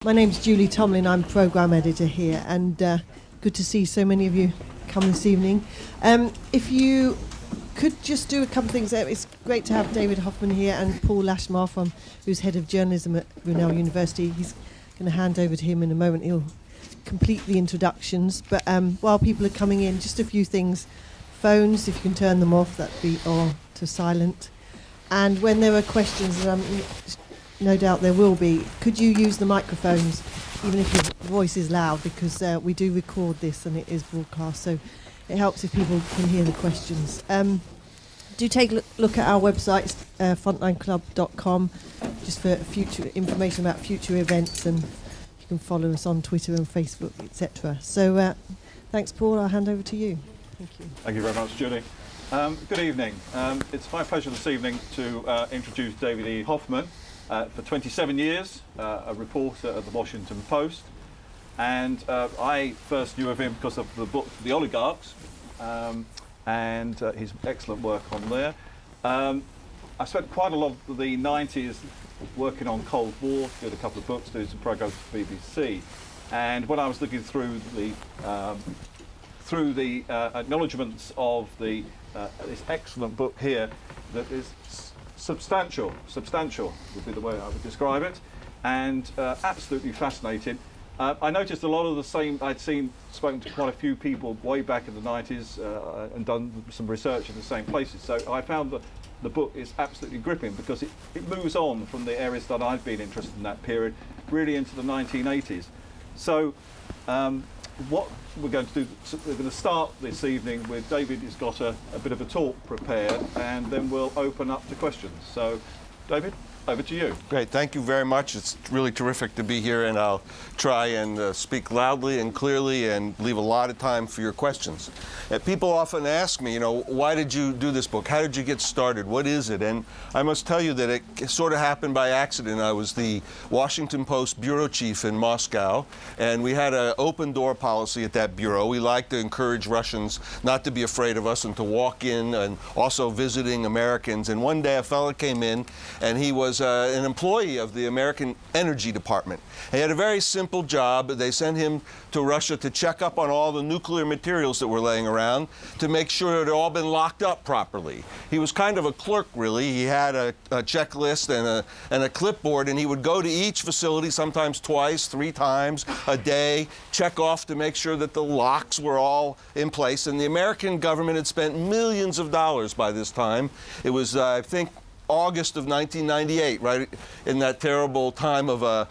My name's Julie Tomlin, I'm Programme Editor here, and good to see so many of you come this evening. If you could just do a couple of things, it's great to have David Hoffman here and Paul Lashmar, who's Head of Journalism at Brunel University. He's going to hand over to him in a moment. He'll complete the introductions, but while people are coming in, just a few things. Phones, if you can turn them off, that'd be, or to silent. And when there are questions, no doubt there will be, could you use the microphones, even if your voice is loud, because we do record this and it is broadcast, so it helps if people can hear the questions. Do take a look at our website, frontlineclub.com, just for future information about future events, and you can follow us on Twitter and Facebook, etc. So thanks, Paul. I'll hand over to you. Thank you. Thank you very much, Julie. Good evening. It's my pleasure this evening to introduce David E. Hoffman. For 27 years, a reporter at the Washington Post, and I first knew of him because of the book The Oligarchs, and his excellent work on there. I spent quite a lot of the 90s working on Cold War, did a couple of books, did some programs for BBC, and when I was looking through the acknowledgements of this excellent book here, that is substantial would be the way I would describe it, and absolutely fascinating. I noticed a lot of the same. I'd spoken to quite a few people way back in the 90s and done some research in the same places. So I found that the book is absolutely gripping because it moves on from the areas that I've been interested in that period, really into the 1980s. So what we're going to do, we're going to start this evening with David has got a bit of a talk prepared, and then we'll open up to questions. So, David, over to you. Great, thank you very much. It's really terrific to be here, and I'll try and speak loudly and clearly and leave a lot of time for your questions. People often ask me, why did you do this book? How did you get started? What is it? And I must tell you that it sort of happened by accident. I was the Washington Post bureau chief in Moscow, and we had an open door policy at that bureau. We like to encourage Russians not to be afraid of us and to walk in, and also visiting Americans. And one day a fellow came in, and he was an employee of the American Energy Department. He had a very simple job. They sent him to Russia to check up on all the nuclear materials that were laying around to make sure it had all been locked up properly. He was kind of a clerk, really. He had a checklist and a clipboard, and he would go to each facility, sometimes twice, 3 times a day, check off to make sure that the locks were all in place. And the American government had spent millions of dollars by this time. It was, I think, August of 1998, right in that terrible time of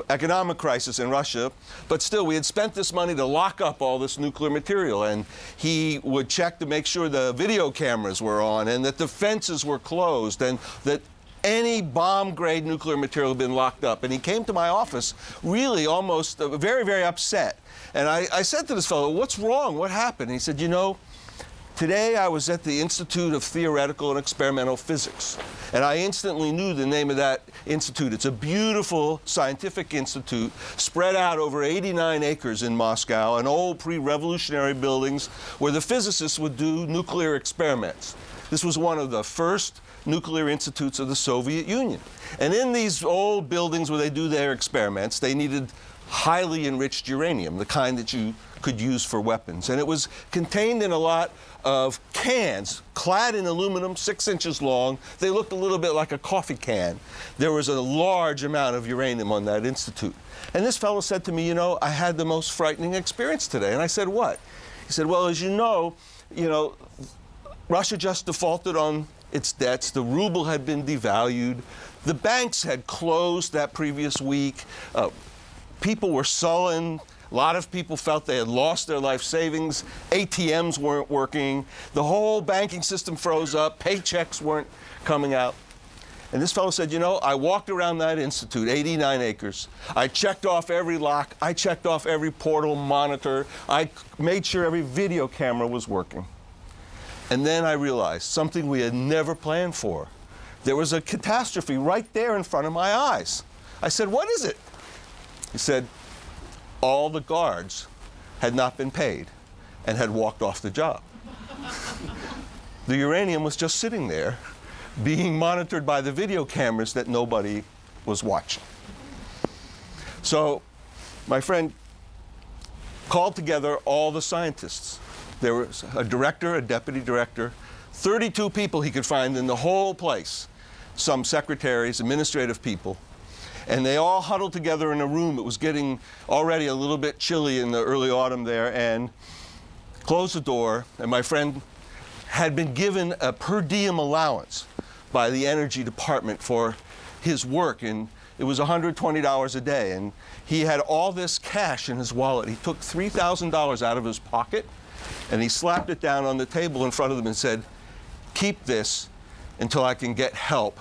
economic crisis in Russia. But still, we had spent this money to lock up all this nuclear material, and he would check to make sure the video cameras were on and that the fences were closed and that any bomb-grade nuclear material had been locked up. And he came to my office really almost very, very upset. And I said to this fellow, what's wrong? What happened? And he said, today I was at the Institute of Theoretical and Experimental Physics, and I instantly knew the name of that institute. It's a beautiful scientific institute spread out over 89 acres in Moscow, and old pre-revolutionary buildings where the physicists would do nuclear experiments. This was one of the first nuclear institutes of the Soviet Union. And in these old buildings where they do their experiments, they needed highly enriched uranium, the kind that you could use for weapons. And it was contained in a lot of cans, clad in aluminum, 6 inches long. They looked a little bit like a coffee can. There was a large amount of uranium on that institute. And this fellow said to me, I had the most frightening experience today. And I said, what? He said, well, as you know, Russia just defaulted on its debts. The ruble had been devalued. The banks had closed that previous week. People were sullen. A lot of people felt they had lost their life savings. ATMs weren't working. The whole banking system froze up. Paychecks weren't coming out. And this fellow said, I walked around that institute, 89 acres. I checked off every lock. I checked off every portal monitor. I made sure every video camera was working. And then I realized something we had never planned for. There was a catastrophe right there in front of my eyes. I said, what is it? He said, all the guards had not been paid and had walked off the job. The uranium was just sitting there, being monitored by the video cameras that nobody was watching. So my friend called together all the scientists. There was a director, a deputy director, 32 people he could find in the whole place, some secretaries, administrative people, and they all huddled together in a room. It was getting already a little bit chilly in the early autumn there, and closed the door, and my friend had been given a per diem allowance by the energy department for his work, and it was $120 a day, and he had all this cash in his wallet. He took $3,000 out of his pocket, and he slapped it down on the table in front of them and said, "Keep this until I can get help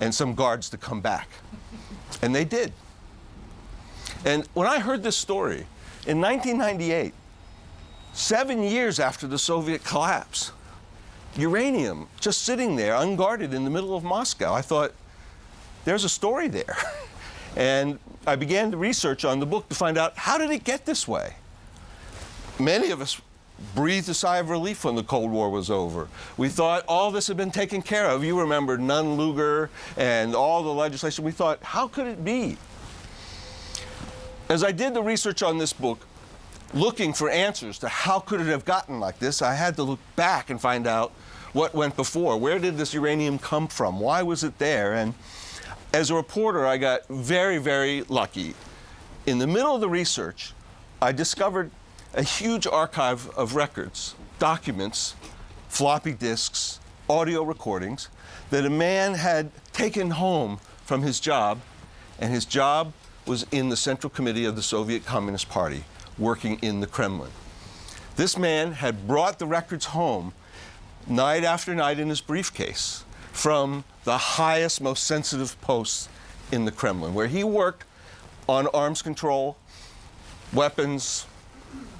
and some guards to come back." And they did. And when I heard this story, in 1998, 7 years after the Soviet collapse, uranium just sitting there unguarded in the middle of Moscow, I thought, there's a story there. And I began to research on the book to find out, how did it get this way? Many of us breathed a sigh of relief when the Cold War was over. We thought all this had been taken care of. You remember Nunn-Lugar and all the legislation. We thought, how could it be? As I did the research on this book, looking for answers to how could it have gotten like this, I had to look back and find out what went before. Where did this uranium come from? Why was it there? And as a reporter, I got very, very lucky. In the middle of the research, I discovered a huge archive of records, documents, floppy disks, audio recordings that a man had taken home from his job, and his job was in the Central Committee of the Soviet Communist Party, working in the Kremlin. This man had brought the records home night after night in his briefcase from the highest, most sensitive posts in the Kremlin, where he worked on arms control, weapons,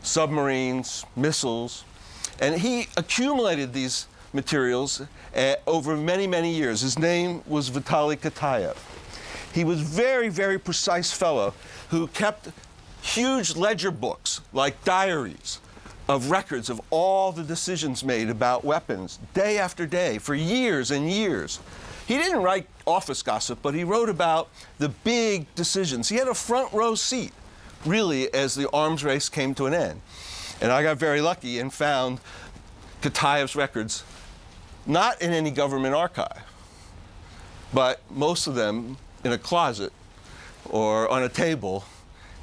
submarines, missiles, and he accumulated these materials over many, many years. His name was Vitaly Katayev. He was a very, very precise fellow who kept huge ledger books, like diaries, of records of all the decisions made about weapons, day after day, for years and years. He didn't write office gossip, but he wrote about the big decisions. He had a front row seat, really, as the arms race came to an end. And I got very lucky and found Katayev's records not in any government archive, but most of them in a closet or on a table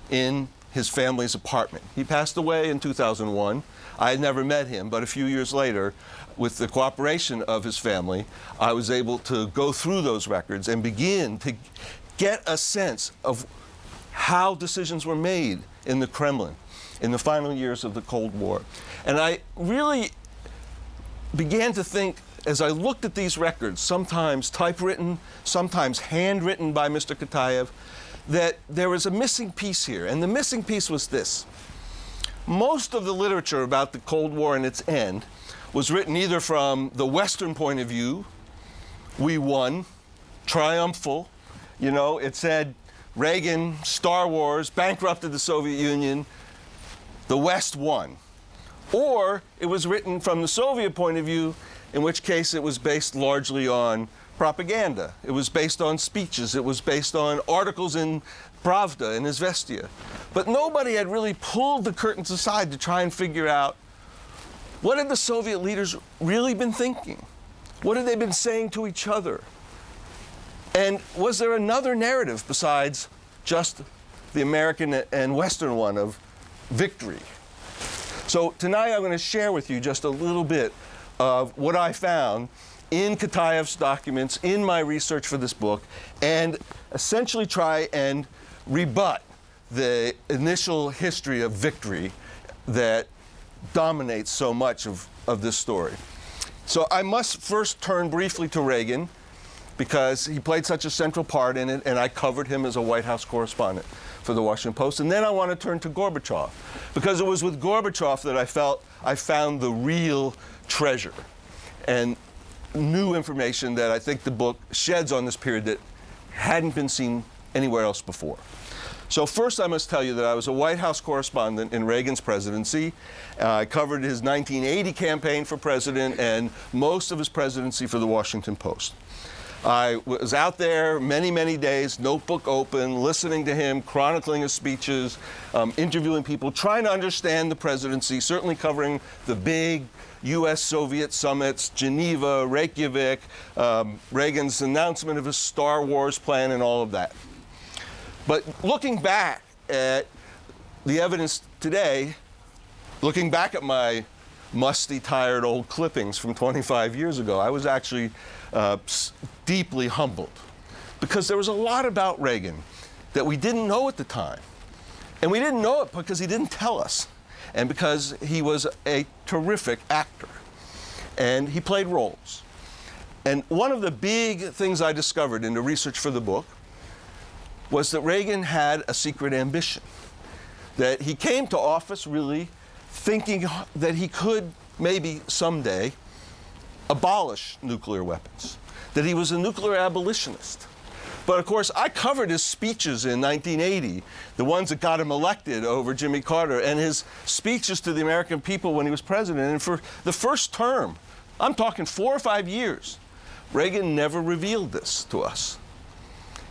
in his family's apartment. He passed away in 2001. I had never met him, but a few years later, with the cooperation of his family, I was able to go through those records and begin to get a sense of how decisions were made in the Kremlin in the final years of the Cold War. And I really began to think, as I looked at these records, sometimes typewritten, sometimes handwritten by Mr. Katayev, that there was a missing piece here. And the missing piece was this. Most of the literature about the Cold War and its end was written either from the Western point of view, we won, triumphal. You know, it said Reagan, Star Wars, bankrupted the Soviet Union, the West won. Or it was written from the Soviet point of view, in which case it was based largely on propaganda. It was based on speeches. It was based on articles in Pravda and Izvestia. But nobody had really pulled the curtains aside to try and figure out, what had the Soviet leaders really been thinking? What had they been saying to each other? And was there another narrative besides just the American and Western one of victory? So tonight I'm going to share with you just a little bit of what I found in Katayev's documents, in my research for this book, and essentially try and rebut the initial history of victory that dominates so much of this story. So I must first turn briefly to Reagan, because he played such a central part in it, and I covered him as a White House correspondent for the Washington Post. And then I want to turn to Gorbachev, because it was with Gorbachev that I felt I found the real treasure and new information that I think the book sheds on this period that hadn't been seen anywhere else before. So first I must tell you that I was a White House correspondent in Reagan's presidency. I covered his 1980 campaign for president and most of his presidency for the Washington Post. I was out there many, many days, notebook open, listening to him, chronicling his speeches, interviewing people, trying to understand the presidency, certainly covering the big U.S.-Soviet summits, Geneva, Reykjavik, Reagan's announcement of his Star Wars plan and all of that. But looking back at the evidence today, looking back at my musty, tired old clippings from 25 years ago, I was actually deeply humbled, because there was a lot about Reagan that we didn't know at the time. And we didn't know it because he didn't tell us, and because he was a terrific actor. And he played roles. And one of the big things I discovered in the research for the book was that Reagan had a secret ambition, that he came to office really thinking that he could maybe someday abolish nuclear weapons, that he was a nuclear abolitionist. But of course, I covered his speeches in 1980, the ones that got him elected over Jimmy Carter, and his speeches to the American people when he was president. And for the first term, I'm talking 4 or 5 years, Reagan never revealed this to us.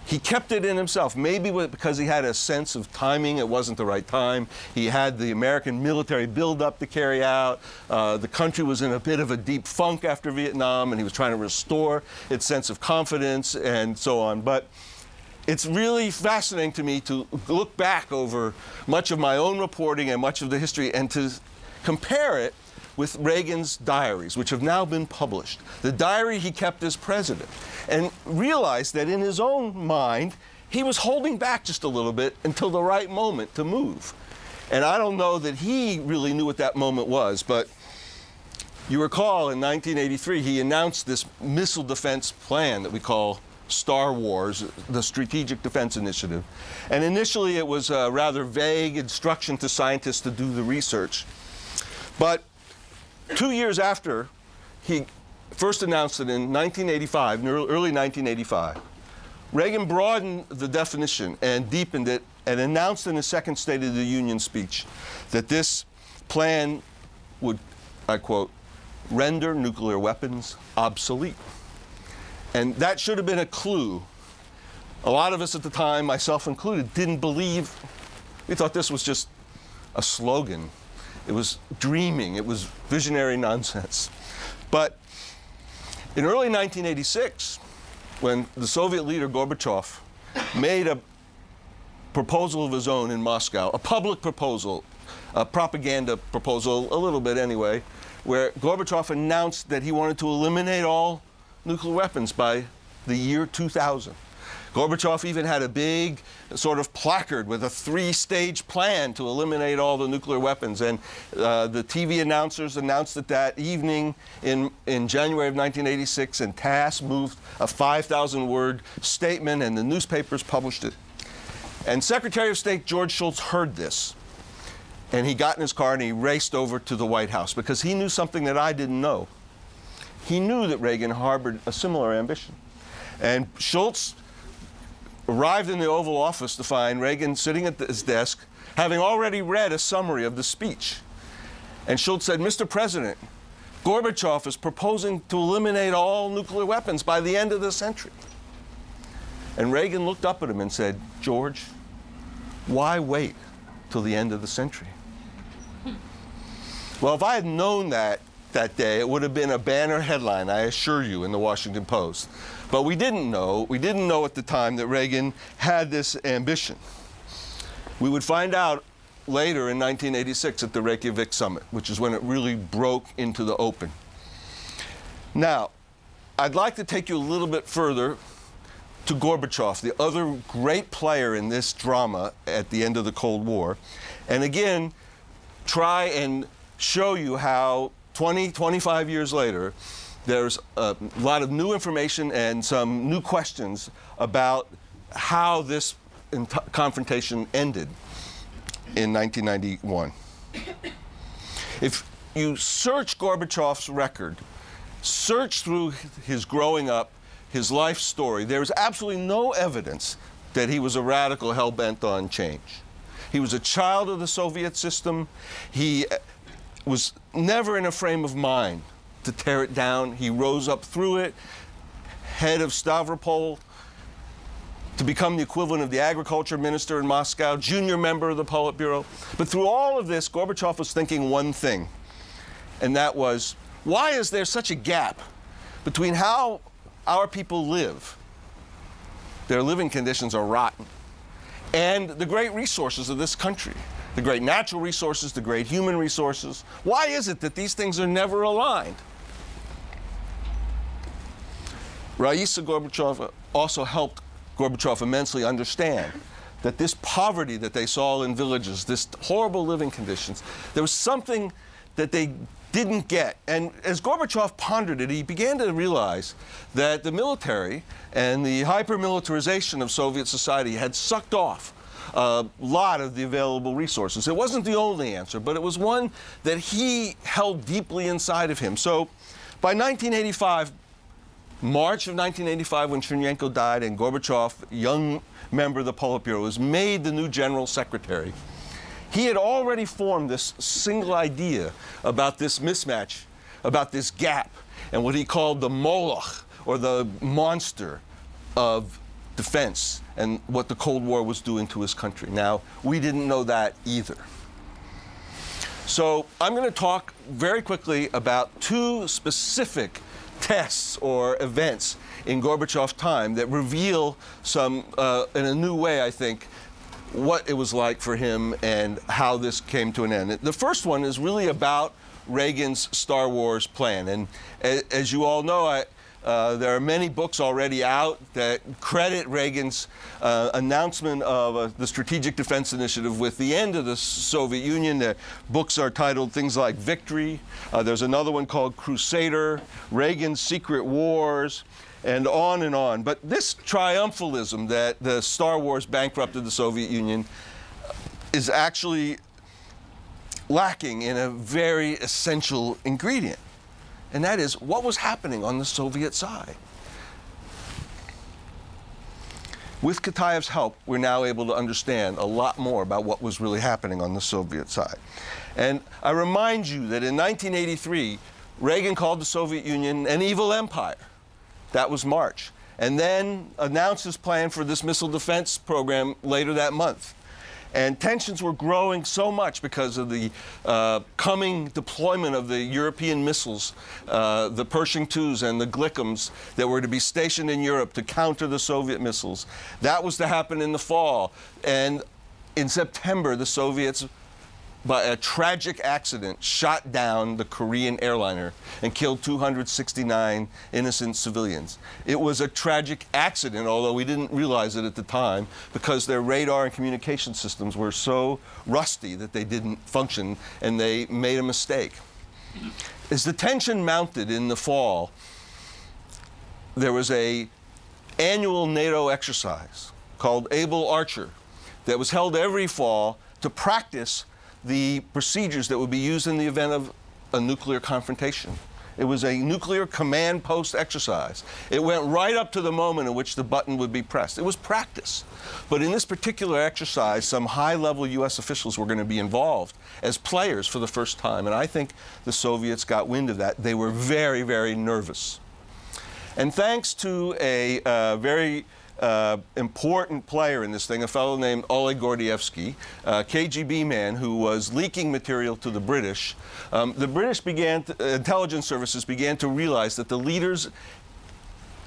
He kept it in himself, maybe because he had a sense of timing. It wasn't the right time. He had the American military buildup to carry out. The country was in a bit of a deep funk after Vietnam, and he was trying to restore its sense of confidence and so on. But it's really fascinating to me to look back over much of my own reporting and much of the history and to compare it with Reagan's diaries, which have now been published, the diary he kept as president, and realized that in his own mind, he was holding back just a little bit until the right moment to move. And I don't know that he really knew what that moment was, but you recall in 1983, he announced this missile defense plan that we call Star Wars, the Strategic Defense Initiative. And initially, it was a rather vague instruction to scientists to do the research. But 2 years after he first announced it in 1985, early 1985, Reagan broadened the definition and deepened it and announced in his second State of the Union speech that this plan would, I quote, render nuclear weapons obsolete. And that should have been a clue. A lot of us at the time, myself included, didn't believe. We thought this was just a slogan. It was dreaming. It was visionary nonsense. But in early 1986, when the Soviet leader Gorbachev made a proposal of his own in Moscow, a public proposal, a propaganda proposal, a little bit anyway, where Gorbachev announced that he wanted to eliminate all nuclear weapons by the year 2000. Gorbachev even had a big sort of placard with a 3-stage plan to eliminate all the nuclear weapons. And the TV announcers announced it that evening in January of 1986, and TASS moved a 5,000-word statement, and the newspapers published it. And Secretary of State George Shultz heard this, and he got in his car and he raced over to the White House because he knew something that I didn't know. He knew that Reagan harbored a similar ambition. And Shultz arrived in the Oval Office to find Reagan sitting at his desk, having already read a summary of the speech. And Shultz said, "Mr. President, Gorbachev is proposing to eliminate all nuclear weapons by the end of the century." And Reagan looked up at him and said, "George, why wait till the end of the century?" Well, if I had known that day, it would have been a banner headline, I assure you, in the Washington Post. But we didn't know. We didn't know at the time that Reagan had this ambition. We would find out later in 1986 at the Reykjavik summit, which is when it really broke into the open. Now, I'd like to take you a little bit further to Gorbachev, the other great player in this drama at the end of the Cold War, and again, try and show you how 25 years later, there's a lot of new information and some new questions about how this confrontation ended in 1991. If you search Gorbachev's record, search through his growing up, his life story, there's absolutely no evidence that he was a radical hell-bent on change. He was a child of the Soviet system. He was never in a frame of mind to tear it down. He rose up through it, head of Stavropol, to become the equivalent of the agriculture minister in Moscow, junior member of the Politburo. But through all of this, Gorbachev was thinking one thing, and that was, why is there such a gap between how our people live, their living conditions are rotten, and the great resources of this country, the great natural resources, the great human resources? Why is it that these things are never aligned? Raisa Gorbachev also helped Gorbachev immensely understand that this poverty that they saw in villages, this horrible living conditions, there was something that they didn't get. And as Gorbachev pondered it, he began to realize that the military and the hyper-militarization of Soviet society had sucked off a lot of the available resources. It wasn't the only answer, but it was one that he held deeply inside of him. So by 1985, March of 1985, when Chernenko died and Gorbachev, young member of the Politburo, was made the new general secretary, he had already formed this single idea about this mismatch, about this gap, and what he called the Moloch, or the monster of defense, and what the Cold War was doing to his country. Now, we didn't know that either. So I'm going to talk very quickly about two specific tests or events in Gorbachev's time that reveal some, in a new way, I think, what it was like for him and how this came to an end. The first one is really about Reagan's Star Wars plan. And as you all know, there are many books already out that credit Reagan's announcement of the Strategic Defense Initiative with the end of the Soviet Union. The books are titled things like Victory. There's another one called Crusader, Reagan's Secret Wars, and on and on. But this triumphalism that the Star Wars bankrupted the Soviet Union is actually lacking in a very essential ingredient. And that is what was happening on the Soviet side. With Kataev's help, we're now able to understand a lot more about what was really happening on the Soviet side. And I remind you that in 1983, Reagan called the Soviet Union an evil empire. That was March. And then announced his plan for this missile defense program later that month. And tensions were growing so much because of the coming deployment of the European missiles, the Pershing IIs and the Glickums that were to be stationed in Europe to counter the Soviet missiles. That was to happen in the fall. And in September, the Soviets, by a tragic accident, shot down the Korean airliner and killed 269 innocent civilians. It was a tragic accident, although we didn't realize it at the time, because their radar and communication systems were so rusty that they didn't function, and they made a mistake. As the tension mounted in the fall, there was an annual NATO exercise called Able Archer that was held every fall to practice the procedures that would be used in the event of a nuclear confrontation. It was a nuclear command post exercise. It went right up to the moment in which the button would be pressed. It was practice. But in this particular exercise, some high-level U.S. officials were going to be involved as players for the first time. And I think the Soviets got wind of that. They were very, very nervous. And thanks to a very important player in this thing, a fellow named Oleg Gordievsky, a KGB man who was leaking material to the British. The British intelligence services began to realize that the leaders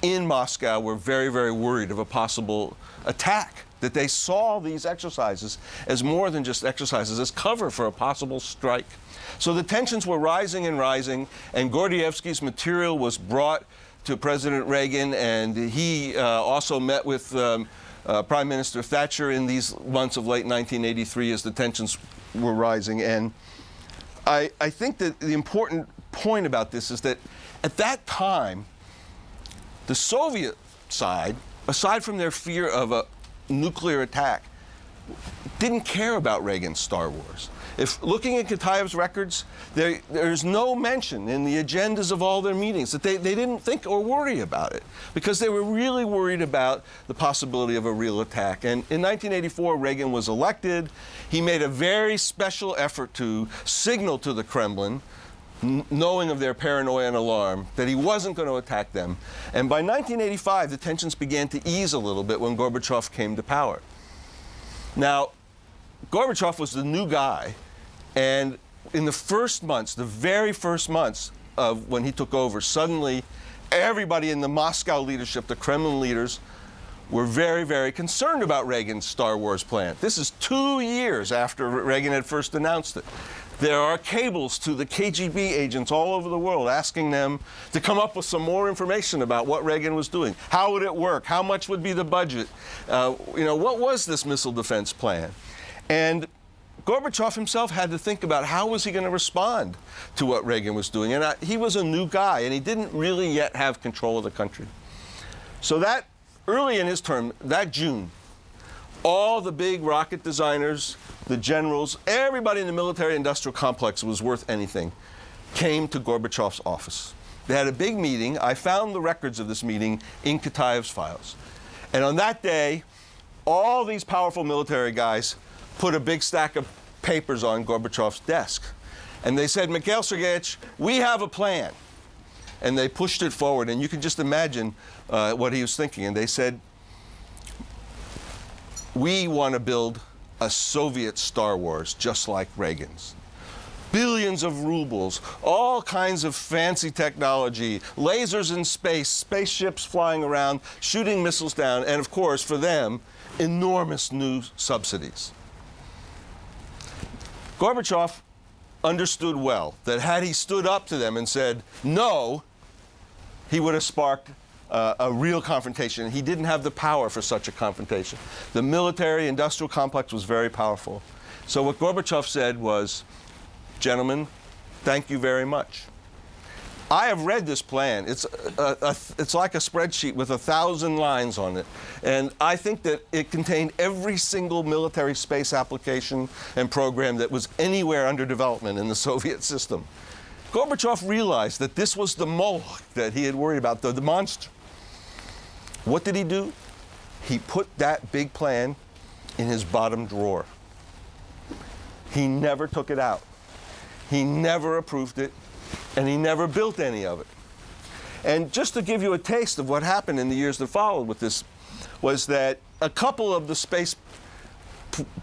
in Moscow were very, very worried of a possible attack, that they saw these exercises as more than just exercises, as cover for a possible strike. So the tensions were rising and rising, and Gordievsky's material was brought to President Reagan, and he also met with Prime Minister Thatcher in these months of late 1983 as the tensions were rising. And I think that the important point about this is that at that time, the Soviet side, aside from their fear of a nuclear attack, didn't care about Reagan's Star Wars. If looking at Kataev's records, there's no mention in the agendas of all their meetings that they didn't think or worry about it, because they were really worried about the possibility of a real attack. And in 1984, Reagan was elected. He made a very special effort to signal to the Kremlin knowing of their paranoia and alarm, that he wasn't going to attack them. And by 1985, the tensions began to ease a little bit when Gorbachev came to power. Now, Gorbachev was the new guy, and in the first months, the very first months of when he took over, suddenly everybody in the Moscow leadership, the Kremlin leaders, were very, very concerned about Reagan's Star Wars plan. This is 2 years after Reagan had first announced it. There are cables to the KGB agents all over the world asking them to come up with some more information about what Reagan was doing. How would it work? How much would be the budget? What was this missile defense plan? And Gorbachev himself had to think about how was he going to respond to what Reagan was doing. And he was a new guy, and he didn't really yet have control of the country. So that early in his term, that June, all the big rocket designers, the generals, everybody in the military-industrial complex was worth anything, came to Gorbachev's office. They had a big meeting. I found the records of this meeting in Kataev's files. And on that day, all these powerful military guys put a big stack of papers on Gorbachev's desk. And they said, Mikhail Sergeyevich, we have a plan. And they pushed it forward. And you can just imagine what he was thinking. And they said, we want to build a Soviet Star Wars just like Reagan's. Billions of rubles, all kinds of fancy technology, lasers in space, spaceships flying around, shooting missiles down, and of course, for them, enormous new subsidies. Gorbachev understood well that had he stood up to them and said no, he would have sparked a real confrontation. He didn't have the power for such a confrontation. The military-industrial complex was very powerful. So what Gorbachev said was, gentlemen, thank you very much. I have read this plan. It's like a spreadsheet with 1,000 lines on it. And I think that it contained every single military space application and program that was anywhere under development in the Soviet system. Gorbachev realized that this was the Moloch that he had worried about, the monster. What did he do? He put that big plan in his bottom drawer. He never took it out. He never approved it, and he never built any of it. And just to give you a taste of what happened in the years that followed with this, was that a couple of the space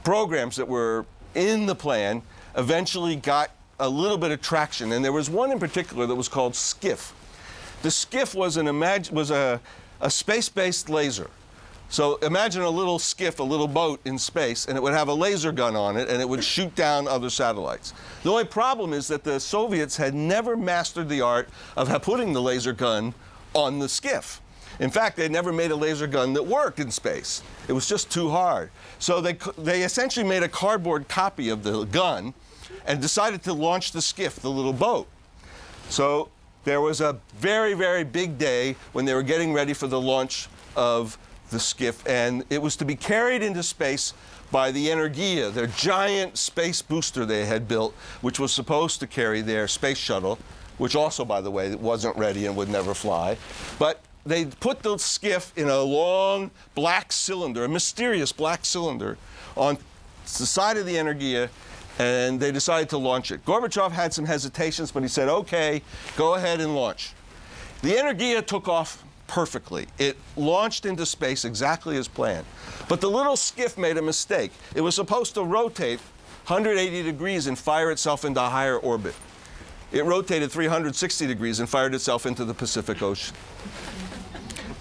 programs that were in the plan eventually got a little bit of traction, and there was one in particular that was called SCIF. The SCIF was a space-based laser. So imagine a little skiff, a little boat in space, and it would have a laser gun on it, and it would shoot down other satellites. The only problem is that the Soviets had never mastered the art of putting the laser gun on the skiff. In fact, they never made a laser gun that worked in space. It was just too hard. So they essentially made a cardboard copy of the gun and decided to launch the skiff, the little boat. So there was a very, very big day when they were getting ready for the launch of the skiff, and it was to be carried into space by the Energia, their giant space booster they had built, which was supposed to carry their space shuttle, which also, by the way, wasn't ready and would never fly. But they put the skiff in a long black cylinder, a mysterious black cylinder, on the side of the Energia, and they decided to launch it. Gorbachev had some hesitations, but he said, okay, go ahead and launch. The Energia took off perfectly. It launched into space exactly as planned. But the little skiff made a mistake. It was supposed to rotate 180 degrees and fire itself into a higher orbit. It rotated 360 degrees and fired itself into the Pacific Ocean.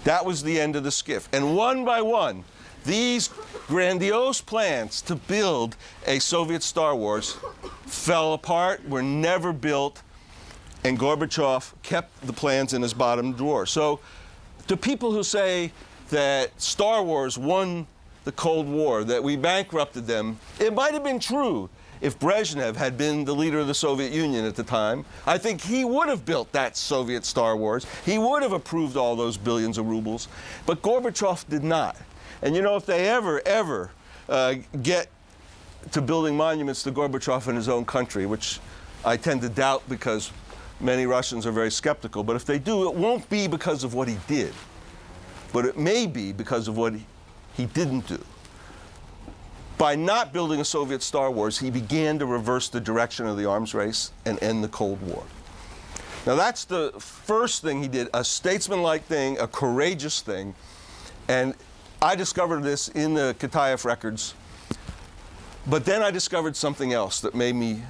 That was the end of the skiff. And one by one, these grandiose plans to build a Soviet Star Wars fell apart, were never built, and Gorbachev kept the plans in his bottom drawer. So to people who say that Star Wars won the Cold War, that we bankrupted them, it might have been true if Brezhnev had been the leader of the Soviet Union at the time. I think he would have built that Soviet Star Wars. He would have approved all those billions of rubles. But Gorbachev did not. And you know, if they ever get to building monuments to Gorbachev in his own country, which I tend to doubt because many Russians are very skeptical, but if they do, it won't be because of what he did, but it may be because of what he didn't do. By not building a Soviet Star Wars, he began to reverse the direction of the arms race and end the Cold War. Now that's the first thing he did, a statesmanlike thing, a courageous thing. And I discovered this in the Kitaev records. But then I discovered something else that made me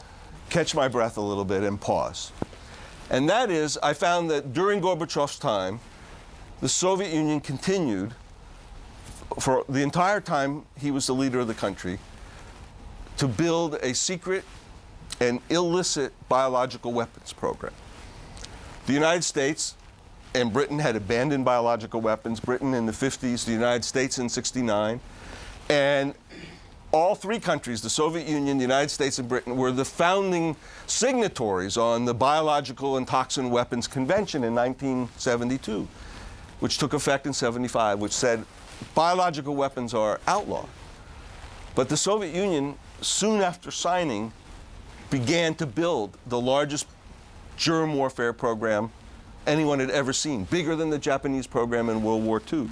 catch my breath a little bit and pause. And that is, I found that during Gorbachev's time, the Soviet Union continued, for the entire time he was the leader of the country, to build a secret and illicit biological weapons program. The United States and Britain had abandoned biological weapons, Britain in the 50s, the United States in '69, and all three countries, the Soviet Union, the United States, and Britain, were the founding signatories on the Biological and Toxin Weapons Convention in 1972, which took effect in '75, which said biological weapons are outlawed. But the Soviet Union, soon after signing, began to build the largest germ warfare program anyone had ever seen, bigger than the Japanese program in World War II.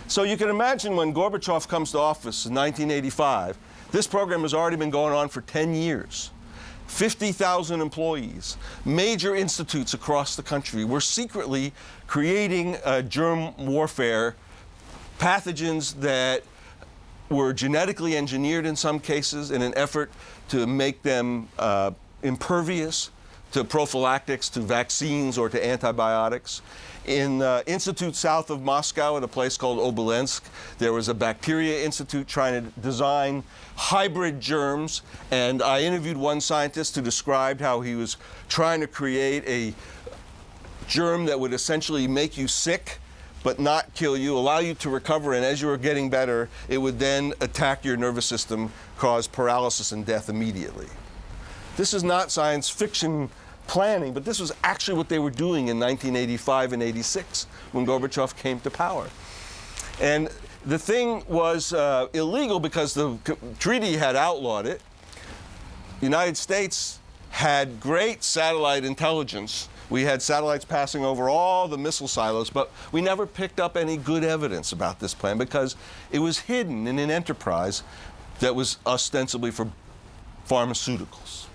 So you can imagine when Gorbachev comes to office in 1985, this program has already been going on for 10 years. 50,000 employees, major institutes across the country were secretly creating germ warfare pathogens that were genetically engineered in some cases in an effort to make them impervious to prophylactics, to vaccines, or to antibiotics. In institute south of Moscow at a place called Obelensk, there was a bacteria institute trying to design hybrid germs, and I interviewed one scientist who described how he was trying to create a germ that would essentially make you sick but not kill you, allow you to recover, and as you were getting better, it would then attack your nervous system, cause paralysis and death immediately. This is not science fiction planning, but this was actually what they were doing in 1985 and '86 when Gorbachev came to power. And the thing was illegal because the treaty had outlawed it. The United States had great satellite intelligence. We had satellites passing over all the missile silos, but we never picked up any good evidence about this plan because it was hidden in an enterprise that was ostensibly for pharmaceuticals.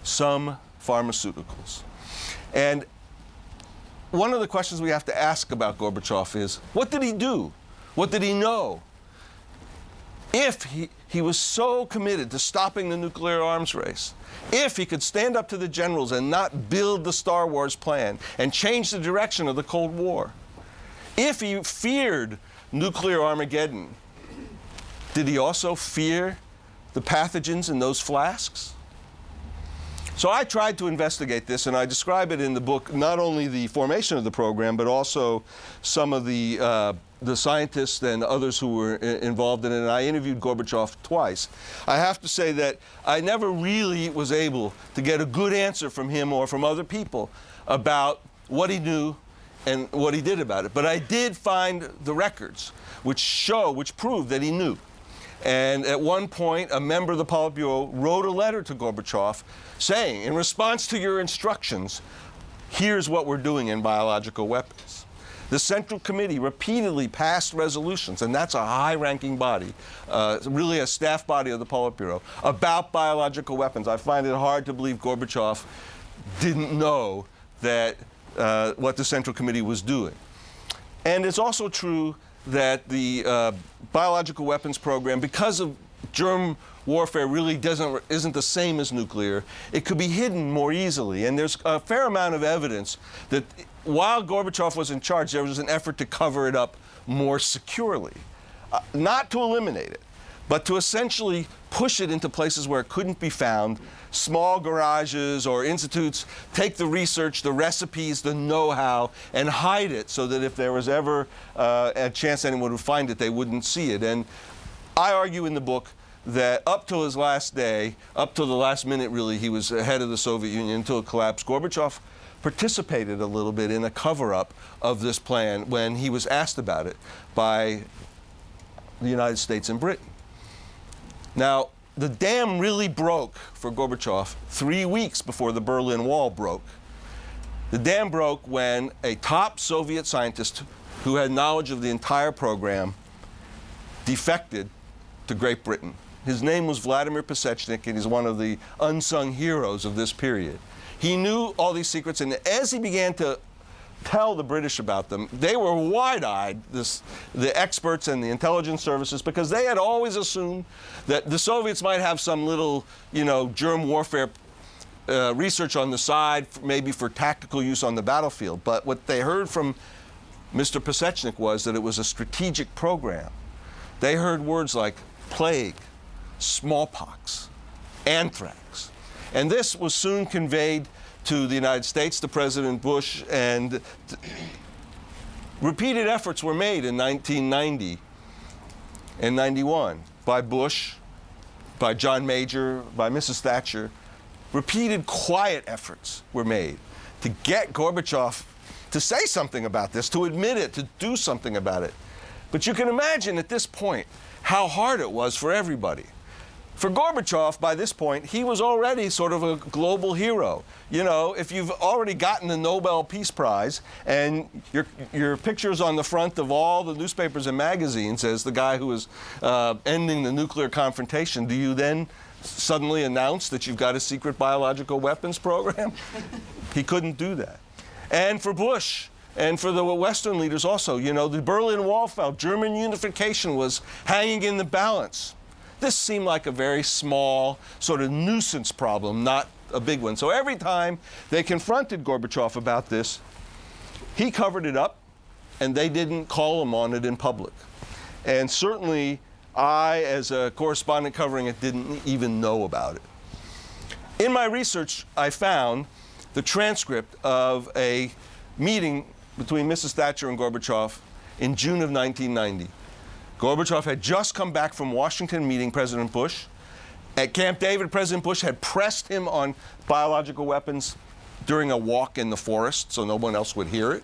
Some pharmaceuticals. And one of the questions we have to ask about Gorbachev is, what did he do? What did he know? If he was so committed to stopping the nuclear arms race, if he could stand up to the generals and not build the Star Wars plan and change the direction of the Cold War, if he feared nuclear Armageddon, did he also fear the pathogens in those flasks? So I tried to investigate this, and I describe it in the book, not only the formation of the program, but also some of the scientists and others who were involved in it, and I interviewed Gorbachev twice. I have to say that I never really was able to get a good answer from him or from other people about what he knew and what he did about it. But I did find the records which prove that he knew. And at one point, a member of the Politburo wrote a letter to Gorbachev saying, in response to your instructions, here's what we're doing in biological weapons. The Central Committee repeatedly passed resolutions, and that's a high-ranking body, really a staff body of the Politburo, about biological weapons. I find it hard to believe Gorbachev didn't know that what the Central Committee was doing. And it's also true that the biological weapons program, because of germ warfare really isn't the same as nuclear, it could be hidden more easily. And there's a fair amount of evidence that while Gorbachev was in charge, there was an effort to cover it up more securely. Not to eliminate it, but to essentially push it into places where it couldn't be found, small garages or institutes, take the research, the recipes, the know-how, and hide it so that if there was ever a chance anyone would find it, they wouldn't see it. And I argue in the book that up till his last day, up till the last minute really, he was head of the Soviet Union until it collapsed, Gorbachev participated a little bit in a cover-up of this plan when he was asked about it by the United States and Britain. Now, the dam really broke for Gorbachev 3 weeks before the Berlin Wall broke. The dam broke when a top Soviet scientist who had knowledge of the entire program defected to Great Britain His name was Vladimir Pasechnik, and he's one of the unsung heroes of this period. He knew all these secrets, and as he began to tell the British about them, they were wide-eyed, the experts and the intelligence services, because they had always assumed that the Soviets might have some little, germ warfare research on the side, maybe for tactical use on the battlefield. But what they heard from Mr. Pasechnik was that it was a strategic program. They heard words like plague, smallpox, anthrax. And this was soon conveyed to the United States, to President Bush, and repeated efforts were made in 1990 and 91 by Bush, by John Major, by Mrs. Thatcher. Repeated quiet efforts were made to get Gorbachev to say something about this, to admit it, to do something about it. But you can imagine at this point how hard it was for everybody. For Gorbachev, by this point, he was already sort of a global hero. If you've already gotten the Nobel Peace Prize and your picture's on the front of all the newspapers and magazines as the guy who is ending the nuclear confrontation, do you then suddenly announce that you've got a secret biological weapons program? He couldn't do that. And for Bush, and for the Western leaders also, the Berlin Wall fell. German unification was hanging in the balance. This seemed like a very small sort of nuisance problem, not a big one. So every time they confronted Gorbachev about this, he covered it up, and they didn't call him on it in public. And certainly I, as a correspondent covering it, didn't even know about it. In my research, I found the transcript of a meeting between Mrs. Thatcher and Gorbachev in June of 1990. Gorbachev had just come back from Washington meeting President Bush. At Camp David, President Bush had pressed him on biological weapons during a walk in the forest so no one else would hear it.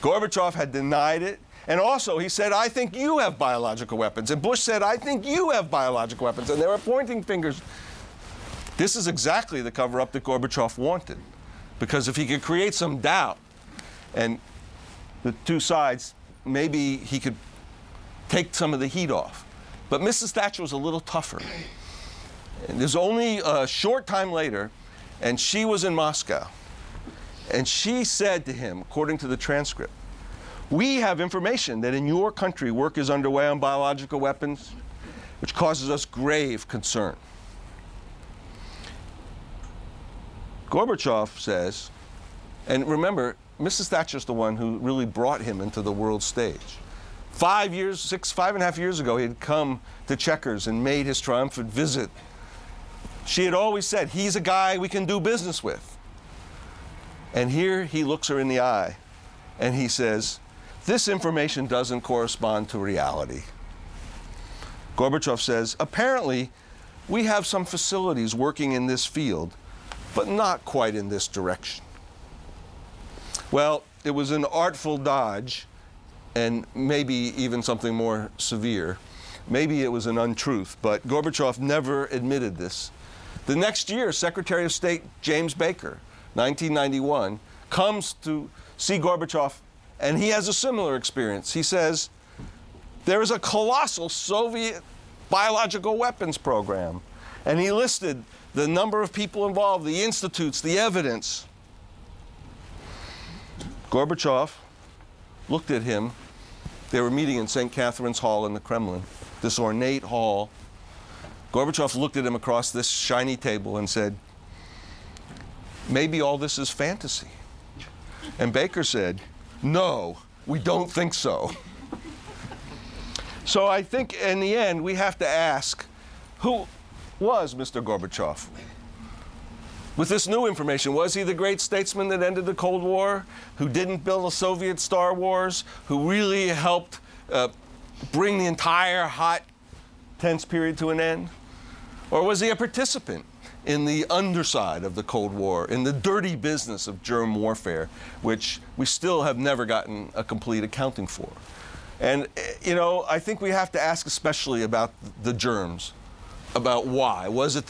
Gorbachev had denied it. And also, he said, I think you have biological weapons. And Bush said, I think you have biological weapons. And they were pointing fingers. This is exactly the cover-up that Gorbachev wanted. Because if he could create some doubt, and the two sides, maybe he could take some of the heat off. But Mrs. Thatcher was a little tougher. And there's only a short time later, and she was in Moscow. And she said to him, according to the transcript, we have information that in your country work is underway on biological weapons, which causes us grave concern. Gorbachev says, and remember, Mrs. Thatcher's the one who really brought him into the world stage. 5.5 years ago, he had come to Chequers and made his triumphant visit. She had always said, he's a guy we can do business with. And here he looks her in the eye and he says, this information doesn't correspond to reality. Gorbachev says, apparently, we have some facilities working in this field, but not quite in this direction. Well, it was an artful dodge, and maybe even something more severe. Maybe it was an untruth, but Gorbachev never admitted this. The next year, Secretary of State James Baker, 1991, comes to see Gorbachev, and he has a similar experience. He says, there is a colossal Soviet biological weapons program. And he listed the number of people involved, the institutes, the evidence. Gorbachev looked at him. They were meeting in St. Catherine's Hall in the Kremlin, this ornate hall. Gorbachev looked at him across this shiny table and said, maybe all this is fantasy. And Baker said, no, we don't think so. So I think in the end, we have to ask, who was Mr. Gorbachev? With this new information, was he the great statesman that ended the Cold War, who didn't build a Soviet Star Wars, who really helped bring the entire hot, tense period to an end? Or was he a participant in the underside of the Cold War, in the dirty business of germ warfare, which we still have never gotten a complete accounting for? And, you know, I think we have to ask especially about the germs, about why. Was it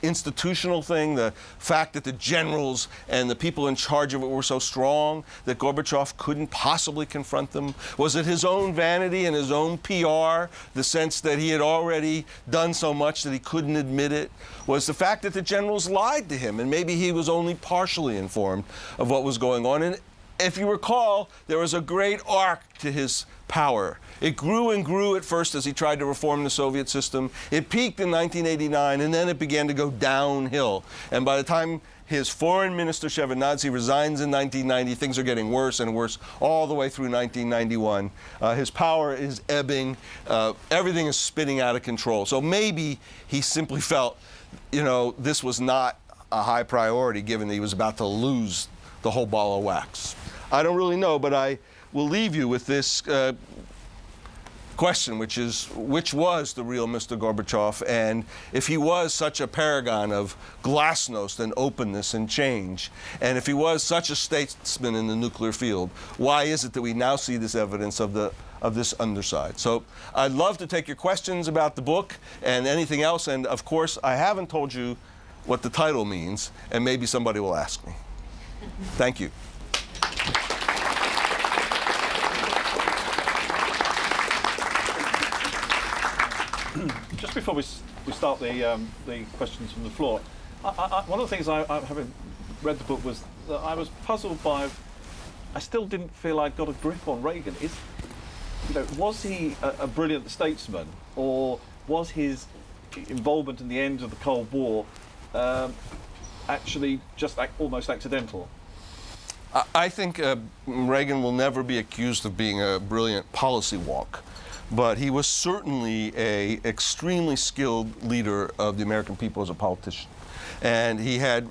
institutional thing, the fact that the generals and the people in charge of it were so strong that Gorbachev couldn't possibly confront them? Was it his own vanity and his own PR, the sense that he had already done so much that he couldn't admit it? Was the fact that the generals lied to him and maybe he was only partially informed of what was going on? And if you recall, there was a great arc to his power. It grew and grew at first as he tried to reform the Soviet system. It peaked in 1989, and then it began to go downhill. And by the time his foreign minister, Shevardnadze, resigns in 1990, things are getting worse and worse all the way through 1991. His power is ebbing. Everything is spinning out of control. So maybe he simply felt, you know, this was not a high priority given that he was about to lose the whole ball of wax. I don't really know, but I will leave you with this question, which is, which was the real Mr. Gorbachev? And if he was such a paragon of glasnost and openness and change, and if he was such a statesman in the nuclear field, why is it that we now see this evidence of this underside? So I'd love to take your questions about the book and anything else. And of course, I haven't told you what the title means, and maybe somebody will ask me. Thank you. Just before we start the questions from the floor, one of the things having read the book was that I was puzzled by. I still didn't feel I got a grip on Reagan. Was he a brilliant statesman, or was his involvement in the end of the Cold War actually just almost accidental? I think Reagan will never be accused of being a brilliant policy wonk, but he was certainly an extremely skilled leader of the American people as a politician. And he had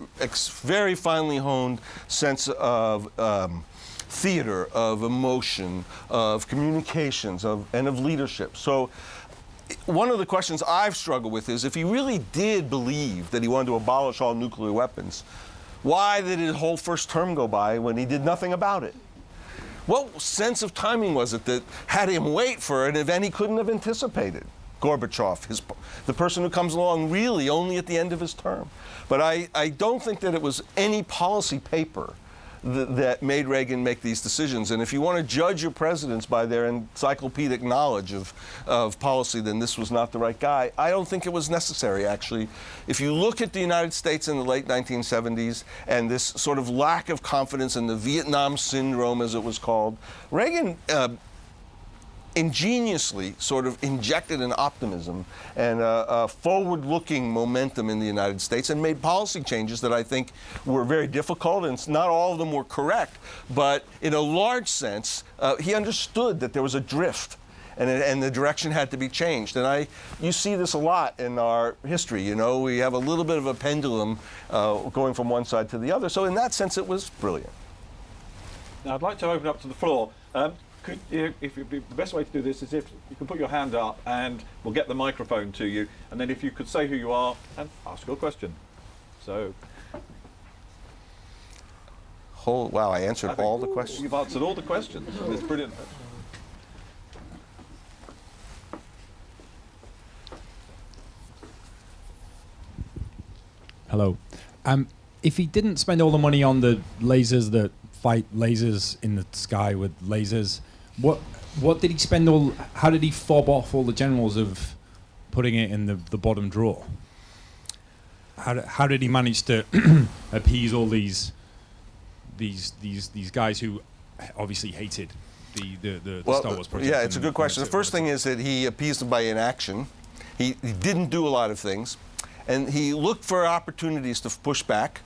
very finely honed sense of theater, of emotion, of communications, and of leadership. So one of the questions I've struggled with is, if he really did believe that he wanted to abolish all nuclear weapons, why did his whole first term go by when he did nothing about it? What sense of timing was it that had him wait for an event he couldn't have anticipated? Gorbachev, the person who comes along really only at the end of his term. But I don't think that it was any policy paper that made Reagan make these decisions. And if you want to judge your presidents by their encyclopedic knowledge of policy, then this was not the right guy. I don't think it was necessary, actually. If you look at the United States in the late 1970s and this sort of lack of confidence in the Vietnam syndrome, as it was called, Reagan ingeniously sort of injected an optimism and a forward-looking momentum in the United States and made policy changes that I think were very difficult, and not all of them were correct, but in a large sense, he understood that there was a drift and the direction had to be changed. And you see this a lot in our history, you know, we have a little bit of a pendulum going from one side to the other. So in that sense, it was brilliant. Now I'd like to open up to the floor. The best way to do this is if you can put your hand up and we'll get the microphone to you, and then if you could say who you are and ask your question. So. Wow, I answered all the questions. You've answered all the questions. It's brilliant. Hello. If he didn't spend all the money on the lasers that fight lasers in the sky with lasers, what did he spend how did he fob off all the generals of putting it in the bottom drawer? How did he manage to appease all these guys who obviously hated the Star Wars project? Yeah, it's a good question. The first thing is that he appeased them by inaction. He didn't do a lot of things, and he looked for opportunities to push back.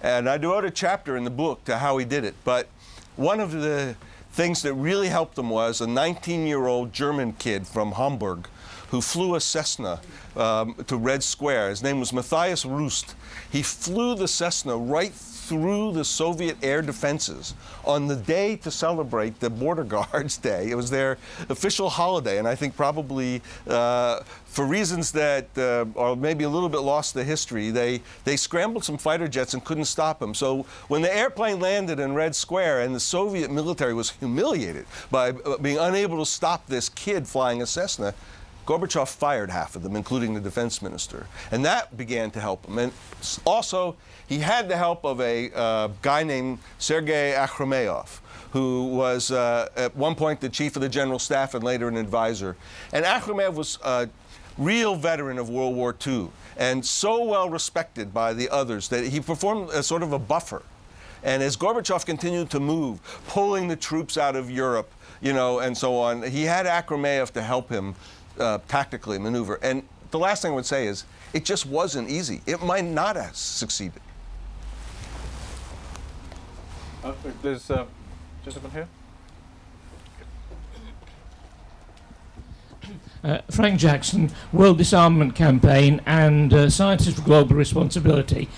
And I devote a chapter in the book to how he did it. But one of the things that really helped him was a 19-year-old German kid from Hamburg who flew a Cessna to Red Square. His name was Matthias Rust. He flew the Cessna right through the Soviet air defenses on the day to celebrate the Border Guards Day. It was their official holiday, and I think probably for reasons that are maybe a little bit lost to history, they scrambled some fighter jets and couldn't stop him. So when the airplane landed in Red Square and the Soviet military was humiliated by being unable to stop this kid flying a Cessna, Gorbachev fired half of them, including the defense minister. And that began to help him. And also, he had the help of a guy named Sergei Akhrameyev, who was at one point the chief of the general staff and later an advisor. And Akhrameyev was a real veteran of World War II and so well respected by the others that he performed as sort of a buffer. And as Gorbachev continued to move, pulling the troops out of Europe, you know, and so on, he had Akhrameyev to help him tactically maneuver. And the last thing I would say is, it just wasn't easy. It might not have succeeded. There's gentleman here. Frank Jackson, World Disarmament Campaign and Scientists for Global Responsibility.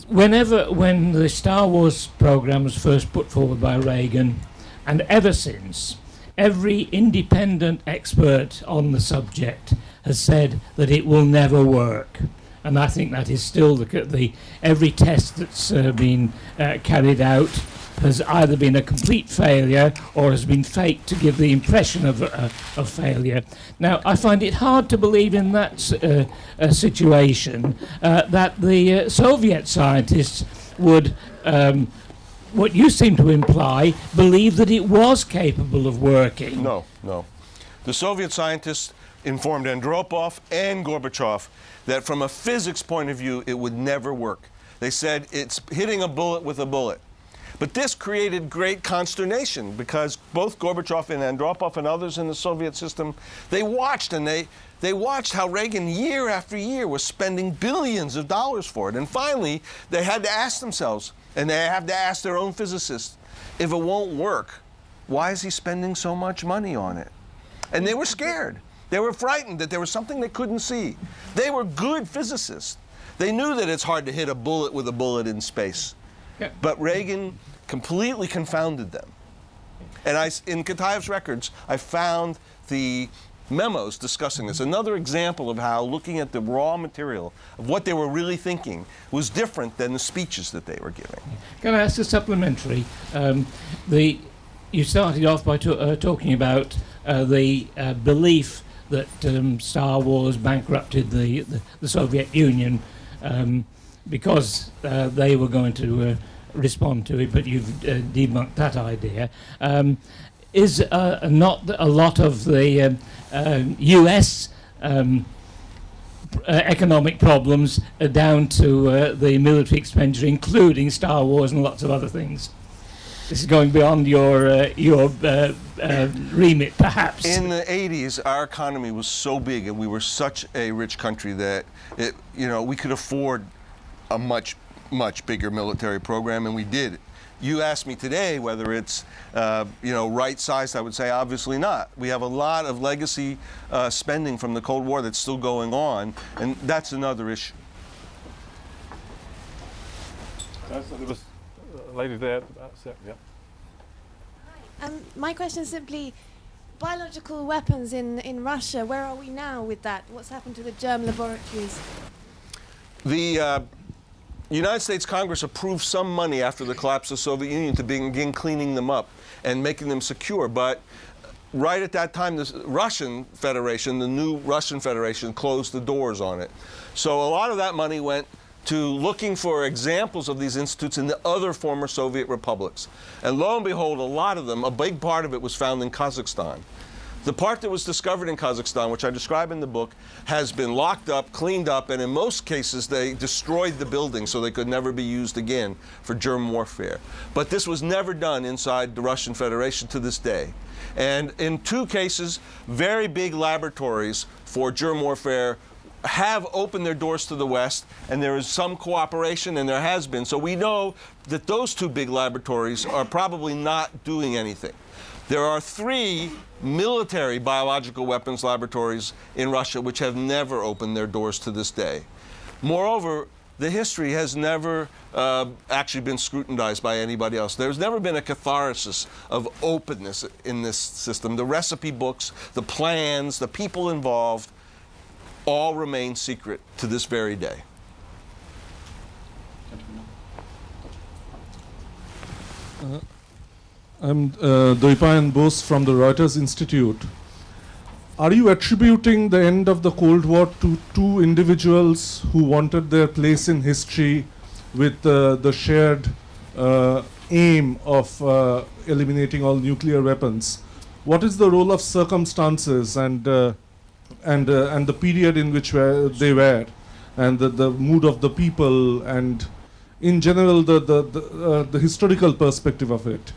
When the Star Wars program was first put forward by Reagan, and ever since, every independent expert on the subject has said that it will never work. And I think that is still every test that's been carried out has either been a complete failure or has been faked to give the impression of failure. Now, I find it hard to believe in that situation that the Soviet scientists would, what you seem to imply, believe that it was capable of working. No, no. The Soviet scientists informed Andropov and Gorbachev that from a physics point of view, it would never work. They said it's hitting a bullet with a bullet. But this created great consternation because both Gorbachev and Andropov and others in the Soviet system, they watched and they watched how Reagan year after year was spending billions of dollars for it. And finally, they had to ask themselves, and they have to ask their own physicists, if it won't work, why is he spending so much money on it? And they were scared. They were frightened that there was something they couldn't see. They were good physicists. They knew that it's hard to hit a bullet with a bullet in space. Yeah. But Reagan completely confounded them. And in Kataev's records, I found the memos discussing this. Another example of how looking at the raw material of what they were really thinking was different than the speeches that they were giving. Can I ask a supplementary? You started off by talking about the belief that Star Wars bankrupted the Soviet Union because they were going to respond to it, but you've debunked that idea. Is not a lot of the US economic problems down to the military expenditure, including Star Wars and lots of other things? This is going beyond your remit, perhaps. In the 80s, our economy was so big and we were such a rich country that we could afford a much bigger military program, and we did. You asked me today whether it's right-sized. I would say obviously not. We have a lot of legacy spending from the Cold War that's still going on, and that's another issue. There was a lady there. Yeah. Hi. My question is simply, biological weapons in Russia, where are we now with that? What's happened to the germ laboratories? The United States Congress approved some money after the collapse of the Soviet Union to begin cleaning them up and making them secure. But right at that time, the Russian Federation, the new Russian Federation, closed the doors on it. So a lot of that money went to looking for examples of these institutes in the other former Soviet republics. And lo and behold, a lot of them, a big part of it was found in Kazakhstan. The part that was discovered in Kazakhstan, which I describe in the book, has been locked up, cleaned up, and in most cases they destroyed the building so they could never be used again for germ warfare. But this was never done inside the Russian Federation to this day. And in 2 cases, very big laboratories for germ warfare have opened their doors to the West, and there is some cooperation, and there has been. So we know that those 2 big laboratories are probably not doing anything. There are 3 military biological weapons laboratories in Russia which have never opened their doors to this day. Moreover, the history has never actually been scrutinized by anybody else. There's never been a catharsis of openness in this system. The recipe books, the plans, the people involved, all remain secret to this very day. I'm Doipayan Bose from the Reuters Institute. Are you attributing the end of the Cold War to two individuals who wanted their place in history with the shared aim of eliminating all nuclear weapons? What is the role of circumstances and the period in which they were, and the mood of the people, and in general the historical perspective of it?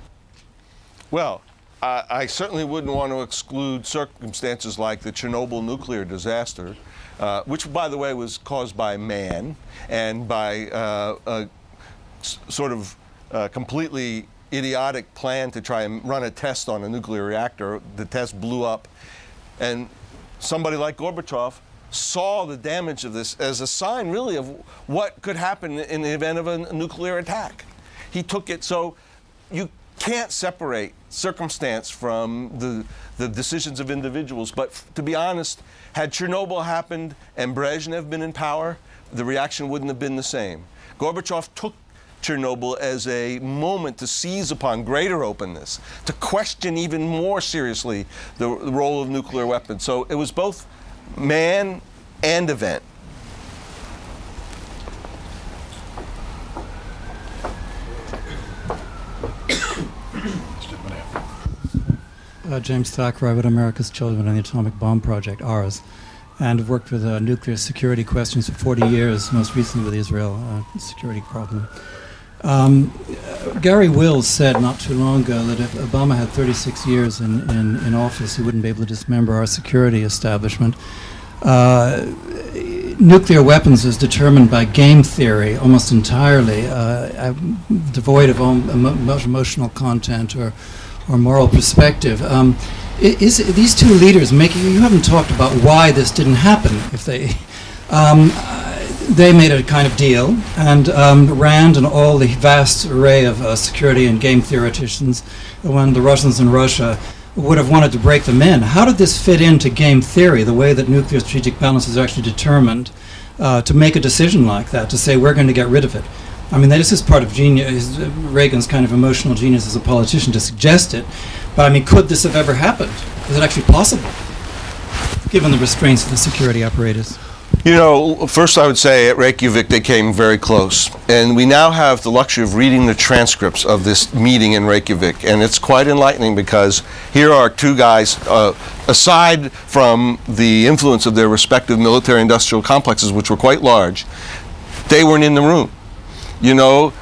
Well, I certainly wouldn't want to exclude circumstances like the Chernobyl nuclear disaster, which, by the way, was caused by man and by a sort of completely idiotic plan to try and run a test on a nuclear reactor. The test blew up, and somebody like Gorbachev saw the damage of this as a sign, really, of what could happen in the event of a nuclear attack. He took it, so you can't separate circumstance from the decisions of individuals. But to be honest, had Chernobyl happened and Brezhnev been in power, the reaction wouldn't have been the same. Gorbachev took Chernobyl as a moment to seize upon greater openness, to question even more seriously the role of nuclear weapons. So it was both man and event. James Thacker. I wrote America's Children and the Atomic Bomb Project, ours, and have worked with nuclear security questions for 40 years, most recently with the Israel security problem. Gary Wills said not too long ago that if Obama had 36 years in office, he wouldn't be able to dismember our security establishment. Nuclear weapons is determined by game theory almost entirely, devoid of emotional content or moral perspective. These two leaders you haven't talked about why this didn't happen. If they made a kind of deal, and Rand and all the vast array of security and game theoreticians, when the Russians in Russia would have wanted to break them in. How did this fit into game theory, the way that nuclear strategic balance is actually determined, to make a decision like that, to say we're going to get rid of it? I mean, this is part of Reagan's kind of emotional genius as a politician to suggest it, but I mean, could this have ever happened? Is it actually possible, given the restraints of the security apparatus? You know, first I would say at Reykjavik they came very close, and we now have the luxury of reading the transcripts of this meeting in Reykjavik, and it's quite enlightening because here are two guys, aside from the influence of their respective military-industrial complexes, which were quite large, they weren't in the room. You know,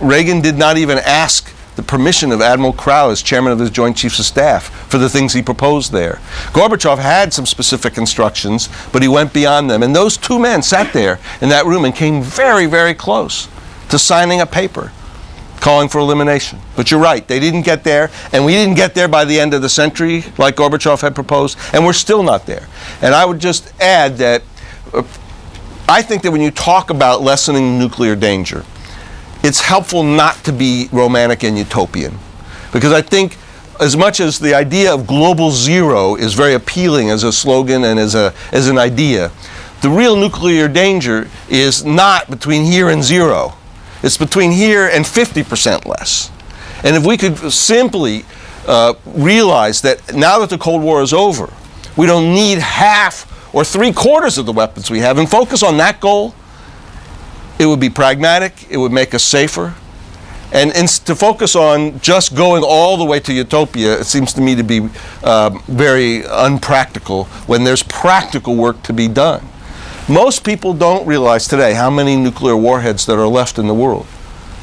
Reagan did not even ask the permission of Admiral Crowe as chairman of his Joint Chiefs of Staff for the things he proposed there. Gorbachev had some specific instructions, but he went beyond them. And those two men sat there in that room and came very, very close to signing a paper calling for elimination. But you're right, they didn't get there, and we didn't get there by the end of the century like Gorbachev had proposed, and we're still not there. And I would just add that I think that when you talk about lessening nuclear danger, it's helpful not to be romantic and utopian. Because I think as much as the idea of global zero is very appealing as a slogan and as an idea, the real nuclear danger is not between here and zero. It's between here and 50% less. And if we could simply realize that now that the Cold War is over, we don't need half or 3/4 of the weapons we have, and focus on that goal, it would be pragmatic, it would make us safer. And to focus on just going all the way to utopia, it seems to me to be very unpractical when there's practical work to be done. Most people don't realize today how many nuclear warheads that are left in the world.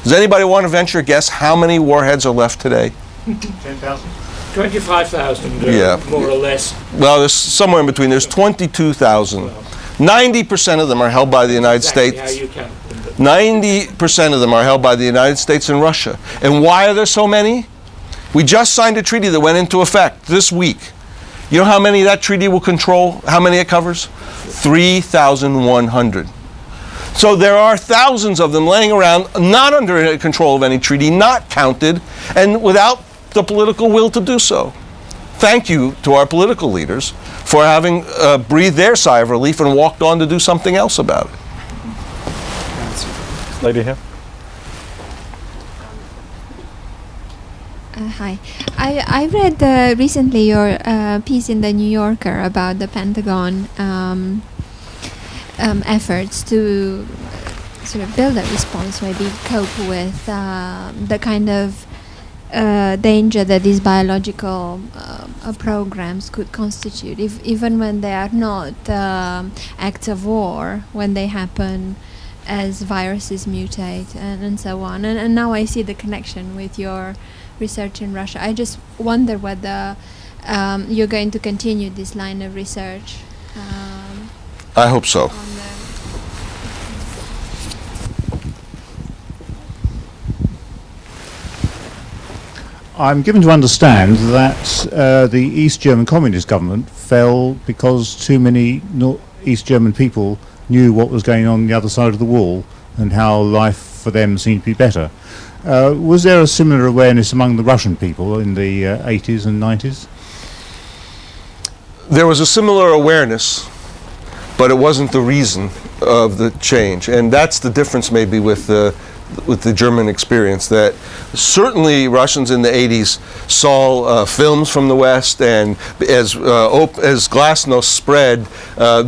Does anybody want to venture a guess how many warheads are left today? 10,000. 25,000, yeah, more or less. Well, there's somewhere in between. There's 22,000. 90% of them are held by the United States. How you count them. 90% of them are held by the United States and Russia. And why are there so many? We just signed a treaty that went into effect this week. You know how many that treaty will control? How many it covers? 3,100. So there are thousands of them laying around, not under control of any treaty, not counted, and without the political will to do so. Thank you to our political leaders for having breathed their sigh of relief and walked on to do something else about it. Lady here. Hi. I read recently your piece in the New Yorker about the Pentagon efforts to sort of build a response, maybe cope with the kind of danger that these biological programs could constitute, even when they are not acts of war, when they happen as viruses mutate and so on. And now I see the connection with your research in Russia. I just wonder whether you're going to continue this line of research. I hope so. I'm given to understand that the East German Communist government fell because too many East German people knew what was going on the other side of the wall and how life for them seemed to be better. Was there a similar awareness among the Russian people in the 80s and 90s? There was a similar awareness, but it wasn't the reason of the change. And that's the difference maybe with the German experience, that certainly Russians in the 80s saw films from the West, and as glasnost spread,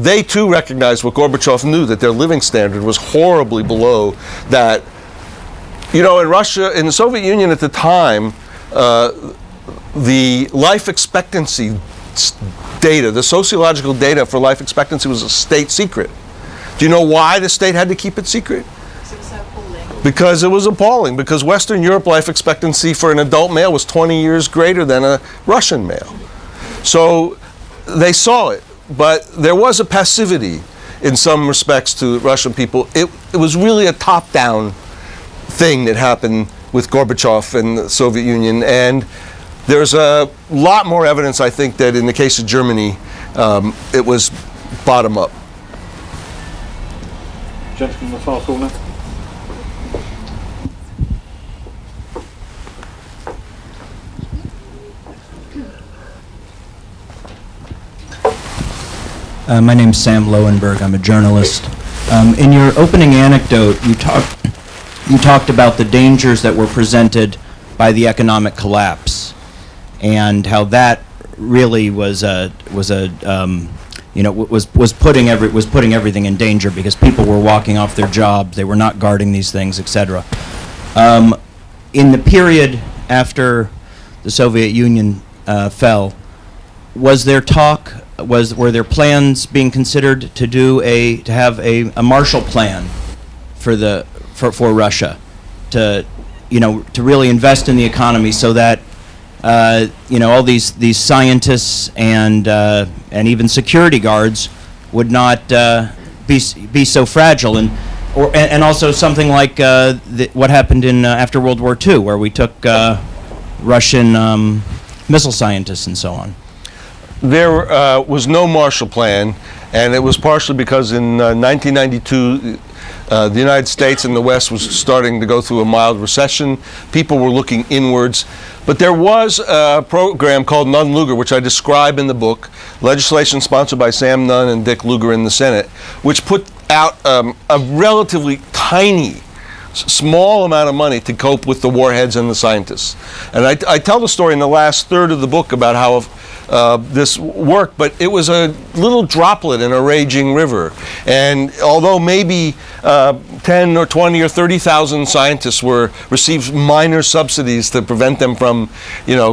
they too recognized what Gorbachev knew, that their living standard was horribly below that. You know, in Russia, in the Soviet Union at the time, the life expectancy data, the sociological data for life expectancy was a state secret. Do you know why the state had to keep it secret? Because it was appalling. Because Western Europe life expectancy for an adult male was 20 years greater than a Russian male. So they saw it, but there was a passivity in some respects to Russian people. It was really a top-down thing that happened with Gorbachev and the Soviet Union, and there's a lot more evidence, I think, that in the case of Germany, it was bottom-up. Gentleman in the far corner. My name's Sam Lowenberg. I'm a journalist. In your opening anecdote, you talked about the dangers that were presented by the economic collapse, and how that really was putting everything in danger, because people were walking off their jobs, they were not guarding these things, etc. In the period after the Soviet Union fell, was there talk? Were there plans being considered to have a Marshall Plan for Russia, to really invest in the economy so that all these scientists and even security guards would not be so fragile, and also something like what happened after World War II, where we took Russian missile scientists and so on? There was no Marshall Plan, and it was partially because in 1992 the United States and the West was starting to go through a mild recession. People were looking inwards. But there was a program called Nunn-Lugar, which I describe in the book, legislation sponsored by Sam Nunn and Dick Lugar in the Senate, which put out a relatively tiny, small amount of money to cope with the warheads and the scientists. And I tell the story in the last third of the book about how this worked, but it was a little droplet in a raging river. And although maybe 10 or 20 or 30,000 scientists received minor subsidies to prevent them from,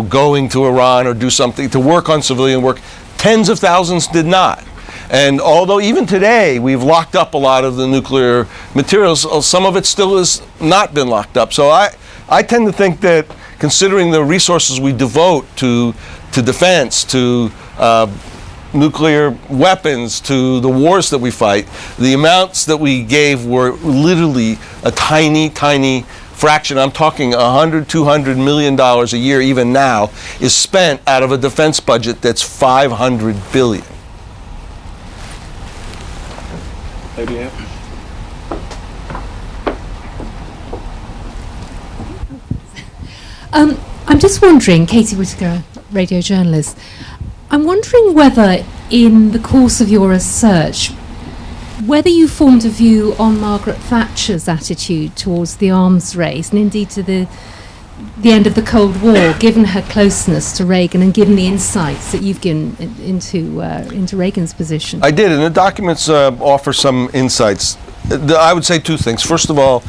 going to Iran or do something to work on civilian work, tens of thousands did not. And although even today we've locked up a lot of the nuclear materials, some of it still has not been locked up. So I tend to think that, considering the resources we devote to defense, to nuclear weapons, to the wars that we fight, the amounts that we gave were literally a tiny, tiny fraction. I'm talking $100, $200 million a year even now is spent out of a defense budget that's $500 billion. Maybe, yeah. I'm just wondering, Katie Whittaker, radio journalist, I'm wondering whether in the course of your research, whether you formed a view on Margaret Thatcher's attitude towards the arms race, and indeed to the the end of the Cold War, given her closeness to Reagan and given the insights that you've given into Reagan's position? I did, and the documents offer some insights. I would say two things. First of all,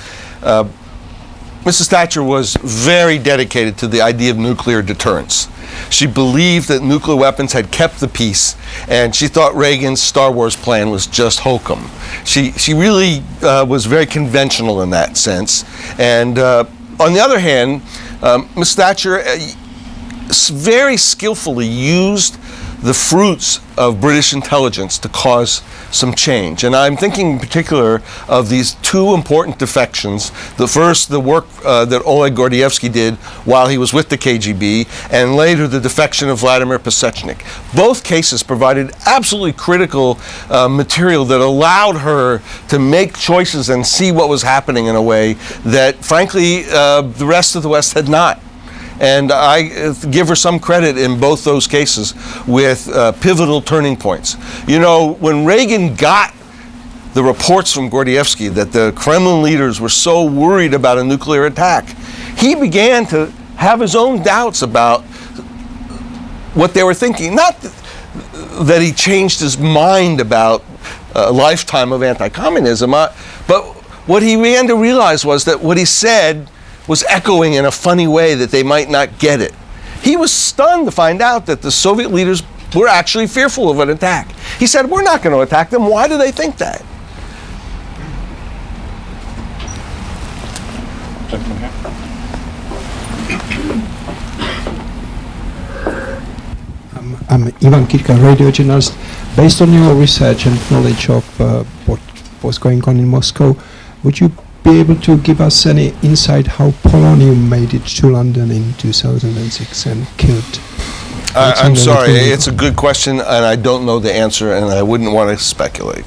Mrs. Thatcher was very dedicated to the idea of nuclear deterrence. She believed that nuclear weapons had kept the peace, and she thought Reagan's Star Wars plan was just hokum. She really was very conventional in that sense. And on the other hand, Ms. Thatcher very skillfully used the fruits of British intelligence to cause some change. And I'm thinking in particular of these two important defections. The first, the work that Oleg Gordievsky did while he was with the KGB, and later the defection of Vladimir Pasechnik. Both cases provided absolutely critical material that allowed her to make choices and see what was happening in a way that, frankly, the rest of the West had not. And I give her some credit in both those cases with pivotal turning points. You know, when Reagan got the reports from Gordievsky that the Kremlin leaders were so worried about a nuclear attack, he began to have his own doubts about what they were thinking. Not that he changed his mind about a lifetime of anti-communism, but what he began to realize was that what he said was echoing in a funny way that they might not get it. He was stunned to find out that the Soviet leaders were actually fearful of an attack. He said, we're not going to attack them. Why do they think that? I'm Ivan Kirka, radio journalist. Based on your research and knowledge of what was going on in Moscow, would you be able to give us any insight how polonium made it to London in 2006 and killed? I'm sorry, it's a good question, and I don't know the answer, and I wouldn't want to speculate.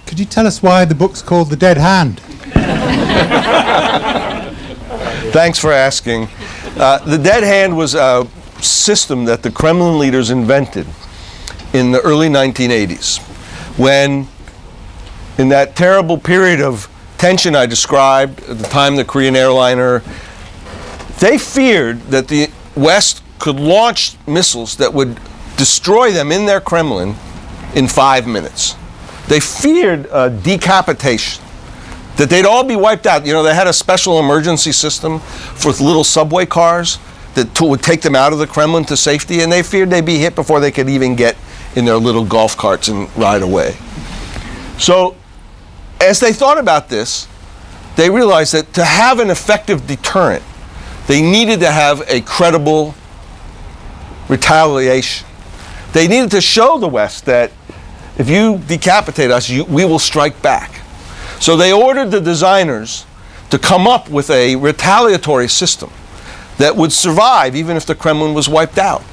Could you tell us why the book's called The Dead Hand? Thanks for asking. The Dead Hand was a system that the Kremlin leaders invented in the early 1980s, when in that terrible period of tension I described at the time of the Korean airliner, they feared that the West could launch missiles that would destroy them in their Kremlin in 5 minutes. They feared decapitation, that they'd all be wiped out. You know, they had a special emergency system for little subway cars that would take them out of the Kremlin to safety, and they feared they'd be hit before they could even get in their little golf carts and ride away. So, as they thought about this, they realized that to have an effective deterrent, they needed to have a credible retaliation. They needed to show the West that if you decapitate us, we will strike back. So they ordered the designers to come up with a retaliatory system that would survive even if the Kremlin was wiped out.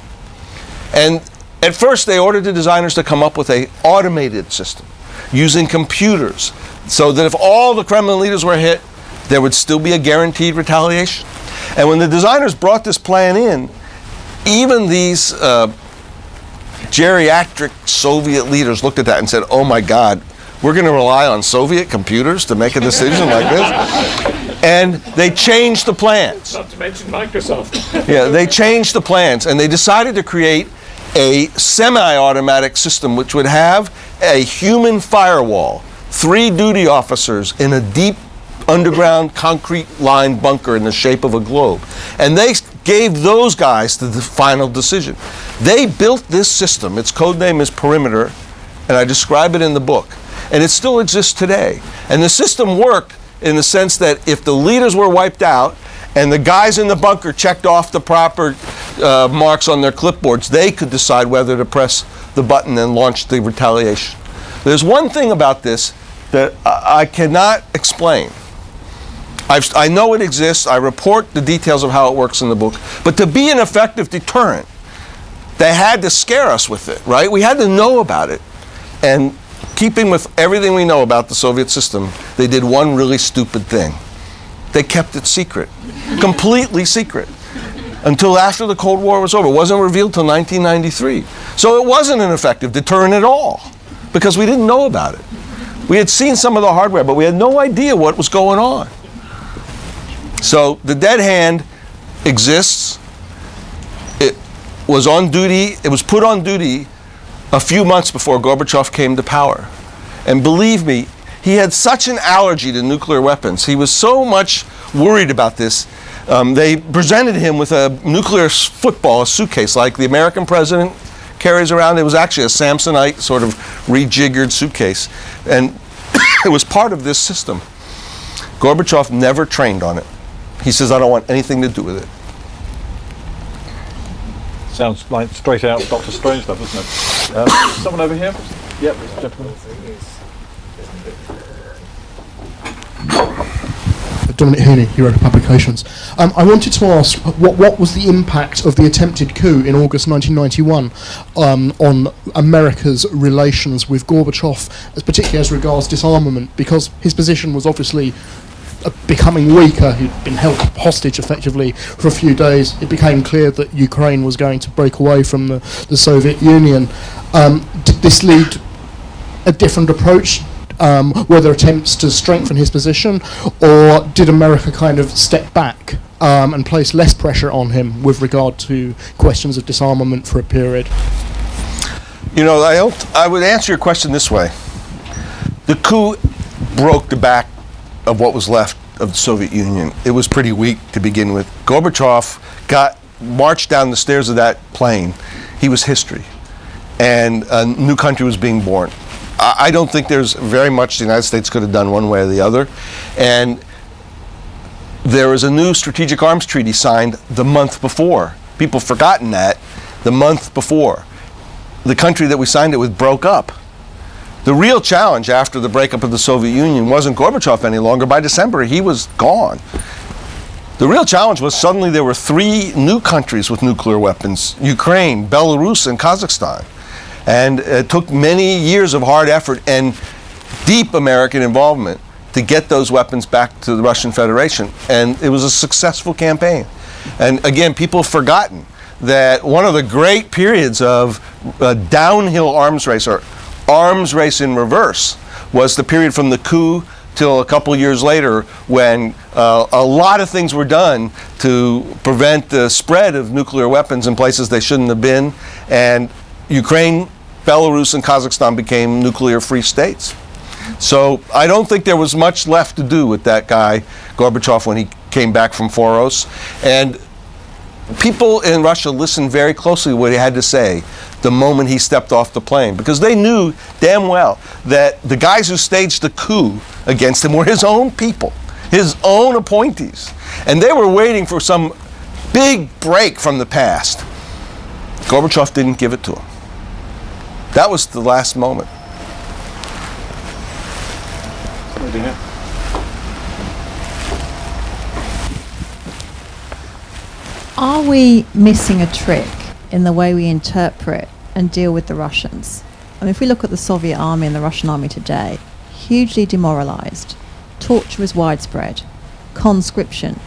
And at first they ordered the designers to come up with an automated system using computers so that if all the Kremlin leaders were hit, there would still be a guaranteed retaliation. And when the designers brought this plan in, even these geriatric Soviet leaders looked at that and said, oh my God, we're going to rely on Soviet computers to make a decision like this? And they changed the plans. Not to mention Microsoft. Yeah, they changed the plans, and they decided to create a semi-automatic system which would have a human firewall, 3 duty officers in a deep underground concrete-lined bunker in the shape of a globe. And they gave those guys the final decision. They built this system. Its code name is Perimeter, and I describe it in the book. And it still exists today. And the system worked in the sense that if the leaders were wiped out and the guys in the bunker checked off the proper marks on their clipboards, they could decide whether to press the button and launch the retaliation. There's one thing about this that I cannot explain. I know it exists. I report the details of how it works in the book. But to be an effective deterrent, they had to scare us with it, right? We had to know about it. And keeping with everything we know about the Soviet system, they did one really stupid thing. They kept it secret, completely secret, until after the Cold War was over. It wasn't revealed till 1993. So it wasn't an effective deterrent at all, because we didn't know about it. We had seen some of the hardware, but we had no idea what was going on. So the dead hand exists. It was on duty. It was put on duty a few months before Gorbachev came to power. And believe me, he had such an allergy to nuclear weapons. He was so much worried about this. They presented him with a nuclear football, a suitcase, like the American president carries around. It was actually a Samsonite sort of rejiggered suitcase. And it was part of this system. Gorbachev never trained on it. He says, I don't want anything to do with it. Sounds like straight out Dr. Strange stuff, doesn't it? Someone over here? Yep, this gentleman. Dominic Heaney, Hero to Publications. I wanted to ask, what was the impact of the attempted coup in August 1991 on America's relations with Gorbachev, particularly as regards disarmament, because his position was obviously becoming weaker. He'd been held hostage effectively for a few days. It became clear that Ukraine was going to break away from the Soviet Union. Did this lead a different approach? Were there attempts to strengthen his position, or did America kind of step back and place less pressure on him with regard to questions of disarmament for a period? You know, I would answer your question this way. The coup broke the back of what was left of the Soviet Union. It was pretty weak to begin with. Gorbachev marched down the stairs of that plane. He was history, and a new country was being born. I don't think there's very much the United States could have done one way or the other. And there was a new strategic arms treaty signed the month before. People have forgotten that. The month before. The country that we signed it with broke up. The real challenge after the breakup of the Soviet Union wasn't Gorbachev any longer. By December, he was gone. The real challenge was suddenly there were 3 new countries with nuclear weapons: Ukraine, Belarus, and Kazakhstan. And it took many years of hard effort and deep American involvement to get those weapons back to the Russian Federation. And it was a successful campaign. And again, people have forgotten that one of the great periods of downhill arms race, or arms race in reverse, was the period from the coup till a couple years later, when a lot of things were done to prevent the spread of nuclear weapons in places they shouldn't have been. And Ukraine, Belarus, and Kazakhstan became nuclear-free states. So I don't think there was much left to do with that guy, Gorbachev, when he came back from Foros. And people in Russia listened very closely to what he had to say the moment he stepped off the plane, because they knew damn well that the guys who staged the coup against him were his own people, his own appointees. And they were waiting for some big break from the past. Gorbachev didn't give it to him. That was the last moment. Are we missing a trick in the way we interpret and deal with the Russians? I mean, if we look at the Soviet army and the Russian army today, hugely demoralized, torture is widespread, conscription,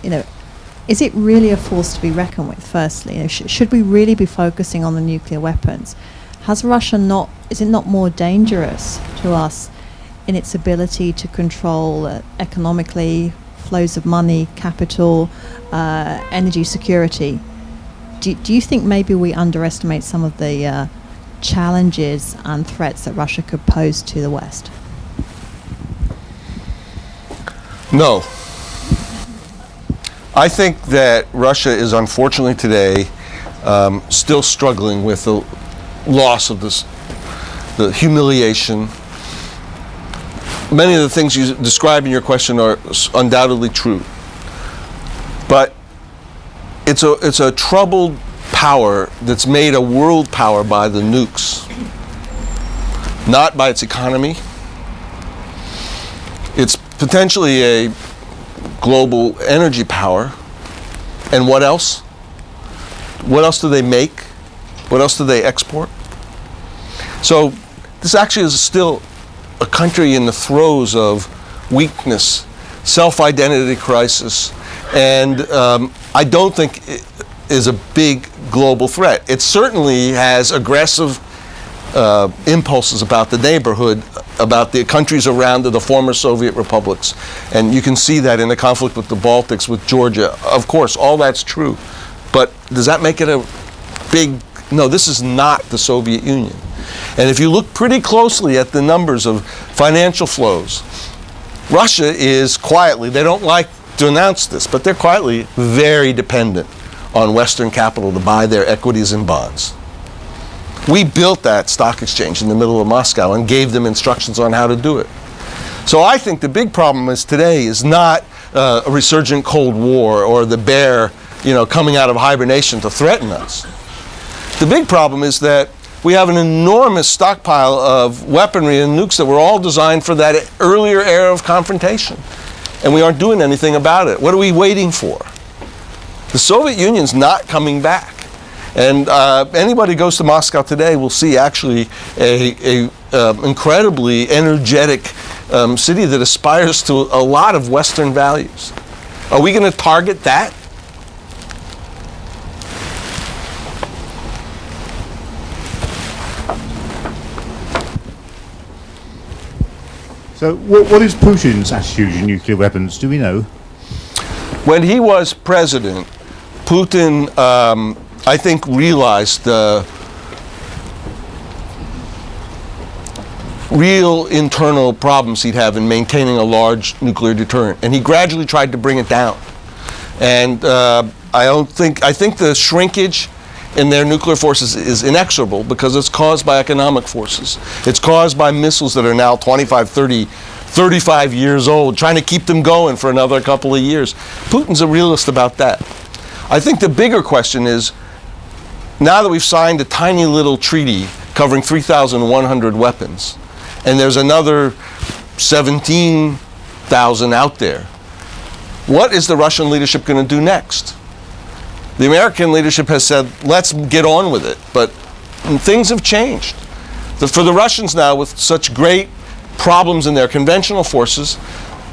is it really a force to be reckoned with, firstly? Should we really be focusing on the nuclear weapons? Is it not more dangerous to us in its ability to control economically flows of money, capital, energy security? Do you think maybe we underestimate some of the challenges and threats that Russia could pose to the West? No. I think that Russia is unfortunately today still struggling with the loss of the humiliation. Many of the things you describe in your question are undoubtedly true. But it's a troubled power that's made a world power by the nukes, not by its economy. It's potentially a global energy power. And what else? What else do they make? What else do they export? So this actually is still a country in the throes of weakness, self-identity crisis, and I don't think it is a big global threat. It certainly has aggressive impulses about the neighborhood, about the countries around the former Soviet republics. And you can see that in the conflict with the Baltics, with Georgia. Of course, all that's true. But does that make it a big... No, this is not the Soviet Union. And if you look pretty closely at the numbers of financial flows, Russia is quietly, they don't like to announce this, but they're quietly very dependent on Western capital to buy their equities and bonds. We built that stock exchange in the middle of Moscow and gave them instructions on how to do it. So I think the big problem is today is not a resurgent Cold War or the bear, coming out of hibernation to threaten us. The big problem is that we have an enormous stockpile of weaponry and nukes that were all designed for that earlier era of confrontation. And we aren't doing anything about it. What are we waiting for? The Soviet Union's not coming back. And anybody who goes to Moscow today will see actually a incredibly energetic city that aspires to a lot of Western values. Are we going to target that? So what is Putin's attitude to nuclear weapons? Do we know? When he was president, Putin, I think, realized the real internal problems he'd have in maintaining a large nuclear deterrent, and he gradually tried to bring it down. And I think the shrinkage in their nuclear forces is inexorable because it's caused by economic forces. It's caused by missiles that are now 25, 30, 35 years old, trying to keep them going for another couple of years. Putin's a realist about that. I think the bigger question is, now that we've signed a tiny little treaty covering 3,100 weapons, and there's another 17,000 out there, what is the Russian leadership going to do next? The American leadership has said, let's get on with it, but things have changed. For the Russians now, with such great problems in their conventional forces,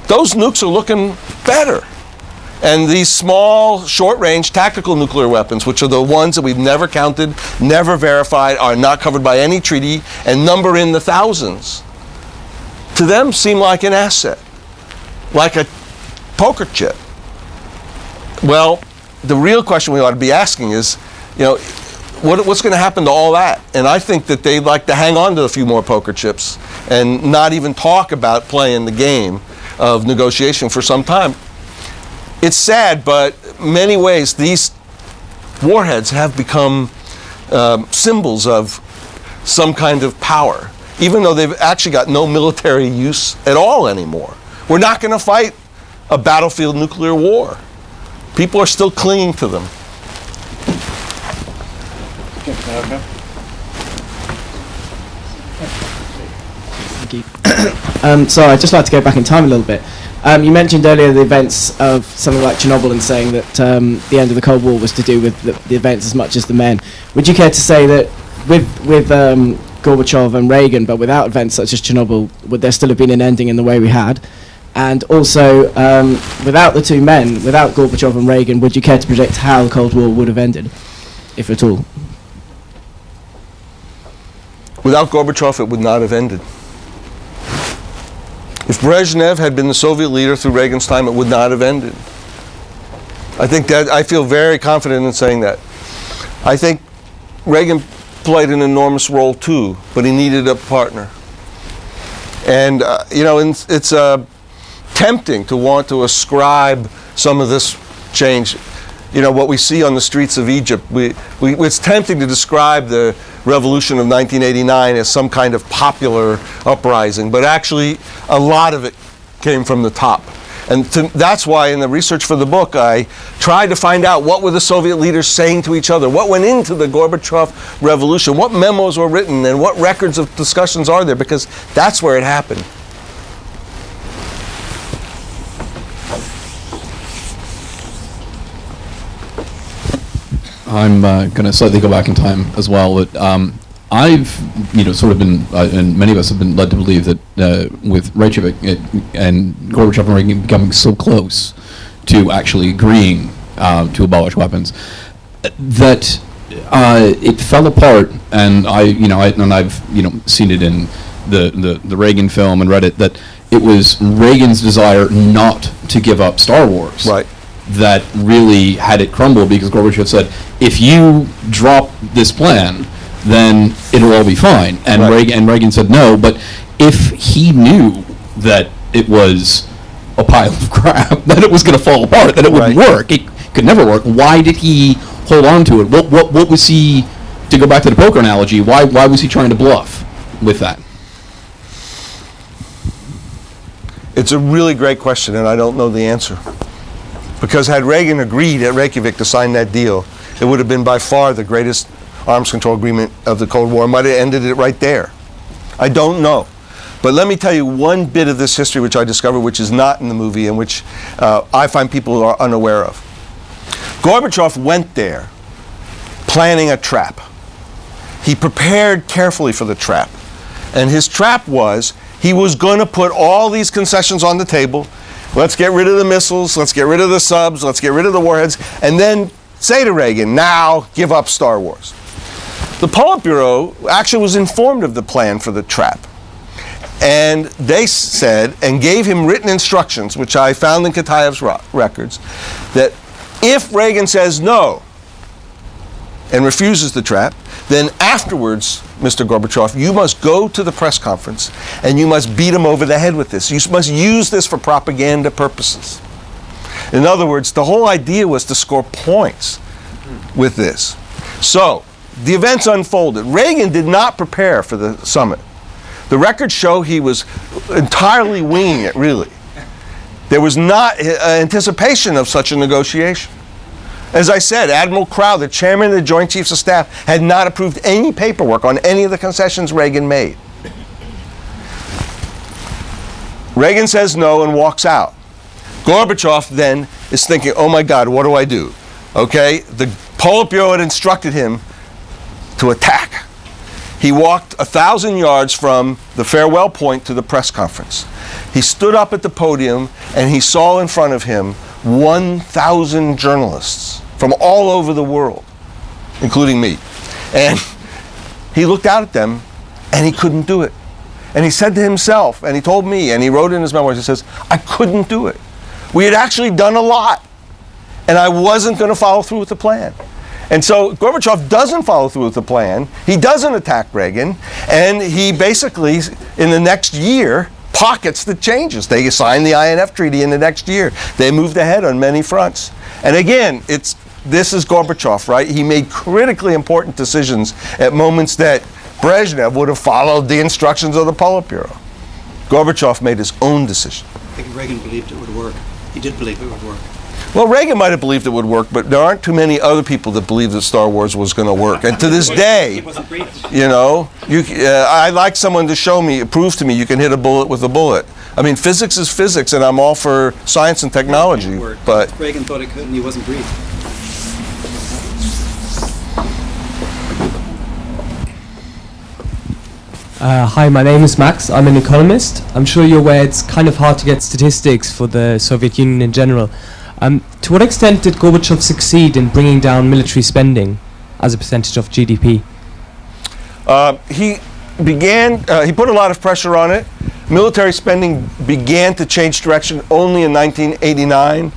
those nukes are looking better. And these small, short-range tactical nuclear weapons, which are the ones that we've never counted, never verified, are not covered by any treaty, and number in the thousands, to them seem like an asset, like a poker chip. Well, the real question we ought to be asking is, what's going to happen to all that? And I think that they'd like to hang on to a few more poker chips and not even talk about playing the game of negotiation for some time. It's sad, but in many ways these warheads have become symbols of some kind of power, even though they've actually got no military use at all anymore. We're not going to fight a battlefield nuclear war. People are still clinging to them. Thank you. So I'd just like to go back in time a little bit. You mentioned earlier the events of something like Chernobyl and saying that the end of the Cold War was to do with the events as much as the men. Would you care to say that with Gorbachev and Reagan, but without events such as Chernobyl, would there still have been an ending in the way we had? And also, without the two men, without Gorbachev and Reagan, would you care to predict how the Cold War would have ended, if at all? Without Gorbachev, it would not have ended. If Brezhnev had been the Soviet leader through Reagan's time, it would not have ended. I feel very confident in saying that. I think Reagan played an enormous role too, but he needed a partner. And it's tempting to want to ascribe some of this change. What we see on the streets of Egypt, it's tempting to describe the revolution of 1989 as some kind of popular uprising, but actually a lot of it came from the top. And that's why in the research for the book I tried to find out what were the Soviet leaders saying to each other, what went into the Gorbachev revolution, what memos were written, and what records of discussions are there, because that's where it happened. I'm going to slightly go back in time as well. That I've, sort of been, and many of us have been led to believe that with Reykjavik and Gorbachev and Reagan becoming so close to actually agreeing to abolish weapons, that it fell apart, and I've seen it in the Reagan film and read it, that it was Reagan's desire not to give up Star Wars that really had it crumble, because Gorbachev said, if you drop this plan, then it'll all be fine. And Reagan said no, but if he knew that it was a pile of crap, that it was going to fall apart, that it wouldn't work, it could never work, why did he hold on to it? What was he, to go back to the poker analogy, why was he trying to bluff with that? It's a really great question, and I don't know the answer. Because had Reagan agreed at Reykjavik to sign that deal, it would have been by far the greatest arms control agreement of the Cold War. Might have ended it right there. I don't know. But let me tell you one bit of this history which I discovered, which is not in the movie, and which I find people are unaware of. Gorbachev went there planning a trap. He prepared carefully for the trap. And his trap was, he was going to put all these concessions on the table. Let's get rid of the missiles, let's get rid of the subs, let's get rid of the warheads, and then say to Reagan, now give up Star Wars. The Politburo actually was informed of the plan for the trap. And they said, and gave him written instructions, which I found in Kataev's records, that if Reagan says no and refuses the trap, then afterwards, Mr. Gorbachev, you must go to the press conference and you must beat him over the head with this. You must use this for propaganda purposes. In other words, the whole idea was to score points with this. So, the events unfolded. Reagan did not prepare for the summit. The records show he was entirely winging it, really. There was not anticipation of such a negotiation. As I said, Admiral Crowe, the chairman of the Joint Chiefs of Staff, had not approved any paperwork on any of the concessions Reagan made. Reagan says no and walks out. Gorbachev then is thinking, oh my God, what do I do? Okay, the Politburo had instructed him to attack. He walked 1,000 yards from the farewell point to the press conference. He stood up at the podium and he saw in front of him 1,000 journalists from all over the world, including me. And he looked out at them and he couldn't do it. And he said to himself, and he told me, and he wrote in his memoirs, he says, I couldn't do it. We had actually done a lot, and I wasn't going to follow through with the plan. And so Gorbachev doesn't follow through with the plan. He doesn't attack Reagan, and he basically, in the next year, pockets the changes. They signed the INF Treaty in the next year. They moved ahead on many fronts. And again, this is Gorbachev, right? He made critically important decisions at moments that Brezhnev would have followed the instructions of the Politburo. Gorbachev made his own decision. I think Reagan believed it would work. He did believe it would work. Well, Reagan might have believed it would work, but there aren't too many other people that believe that Star Wars was going to work. And to this day, you know, I'd like someone to show me, prove to me you can hit a bullet with a bullet. I mean, physics is physics, and I'm all for science and technology, but Reagan thought it could, and he wasn't briefed. Hi, my name is Max. I'm an economist. I'm sure you're aware it's kind of hard to get statistics for the Soviet Union in general. To what extent did Gorbachev succeed in bringing down military spending as a percentage of GDP? He put a lot of pressure on it. Military spending began to change direction only in 1989.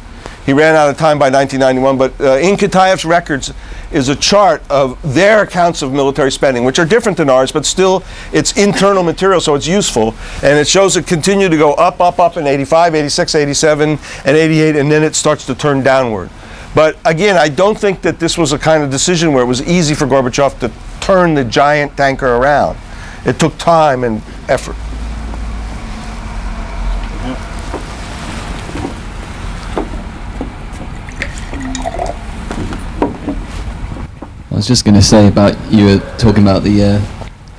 He ran out of time by 1991, but in Kataev's records is a chart of their accounts of military spending, which are different than ours, but still it's internal material, so it's useful. And it shows it continued to go up, up, up in 85, 86, 87, and 88, and then it starts to turn downward. But again, I don't think that this was a kind of decision where it was easy for Gorbachev to turn the giant tanker around. It took time and effort. I was just going to say about, you were talking about the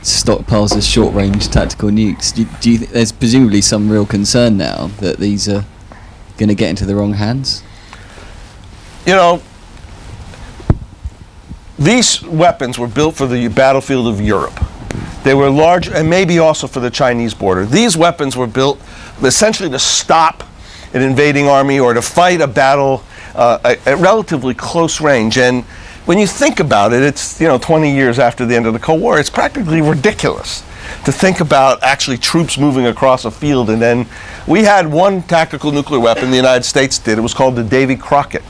stockpiles of short-range tactical nukes. Do you think there's presumably some real concern now that these are going to get into the wrong hands? You know, these weapons were built for the battlefield of Europe. They were large, and maybe also for the Chinese border. These weapons were built essentially to stop an invading army or to fight a battle at relatively close range. And when you think about it, it's 20 years after the end of the Cold War. It's practically ridiculous to think about actually troops moving across a field. And then we had one tactical nuclear weapon the United States did. It was called the Davy Crockett.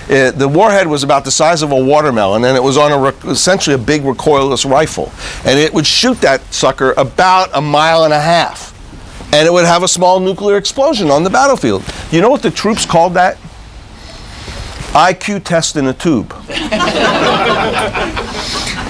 The warhead was about the size of a watermelon, and it was on essentially a big recoilless rifle. And it would shoot that sucker about 1.5 miles. And it would have a small nuclear explosion on the battlefield. You know what the troops called that? IQ test in a tube.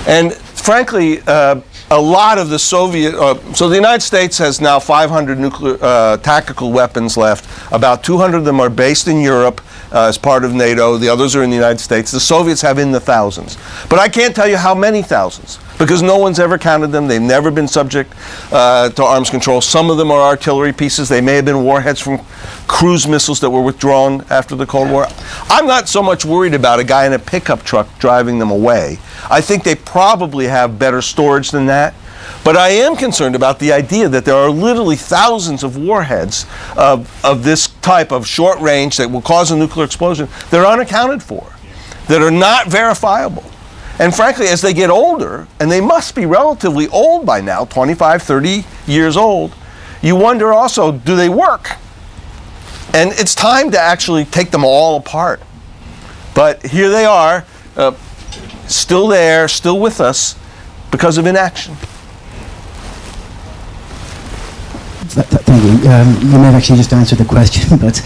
And frankly, a lot of the Soviet, so the United States has now 500 nuclear tactical weapons left. About 200 of them are based in Europe as part of NATO. The others are in the United States. The Soviets have in the thousands. But I can't tell you how many thousands, because no one's ever counted them. They've never been subject to arms control. Some of them are artillery pieces. They may have been warheads from cruise missiles that were withdrawn after the Cold War. I'm not so much worried about a guy in a pickup truck driving them away. I think they probably have better storage than that. But I am concerned about the idea that there are literally thousands of warheads of this type of short range that will cause a nuclear explosion that are unaccounted for, that are not verifiable. And frankly, as they get older, and they must be relatively old by now, 25, 30 years old, you wonder also, do they work? And it's time to actually take them all apart. But here they are, still there, still with us, because of inaction. Thank you. You may have actually just answered the question, but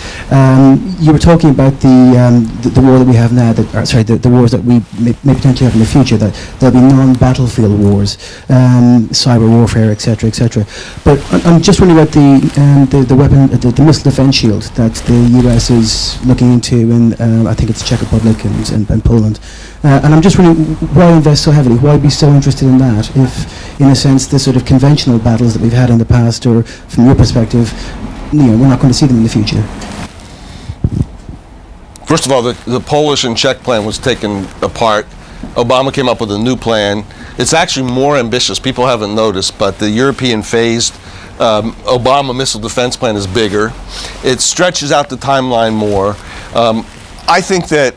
you were talking about the war that we have now, the wars that we may potentially have in the future, that there'll be non-battlefield wars, cyber warfare, etc., etc. But I'm just wondering about the weapon, the missile defense shield that the US is looking into in, I think it's Czech Republic and Poland. And I'm just wondering, why invest so heavily? Why be so interested in that if, in a sense, the sort of conventional battles that we've had in the past, or from your perspective, we're not going to see them in the future? First of all, the Polish and Czech plan was taken apart. Obama came up with a new plan. It's actually more ambitious. People haven't noticed, but the European phased Obama missile defense plan is bigger. It stretches out the timeline more. I think that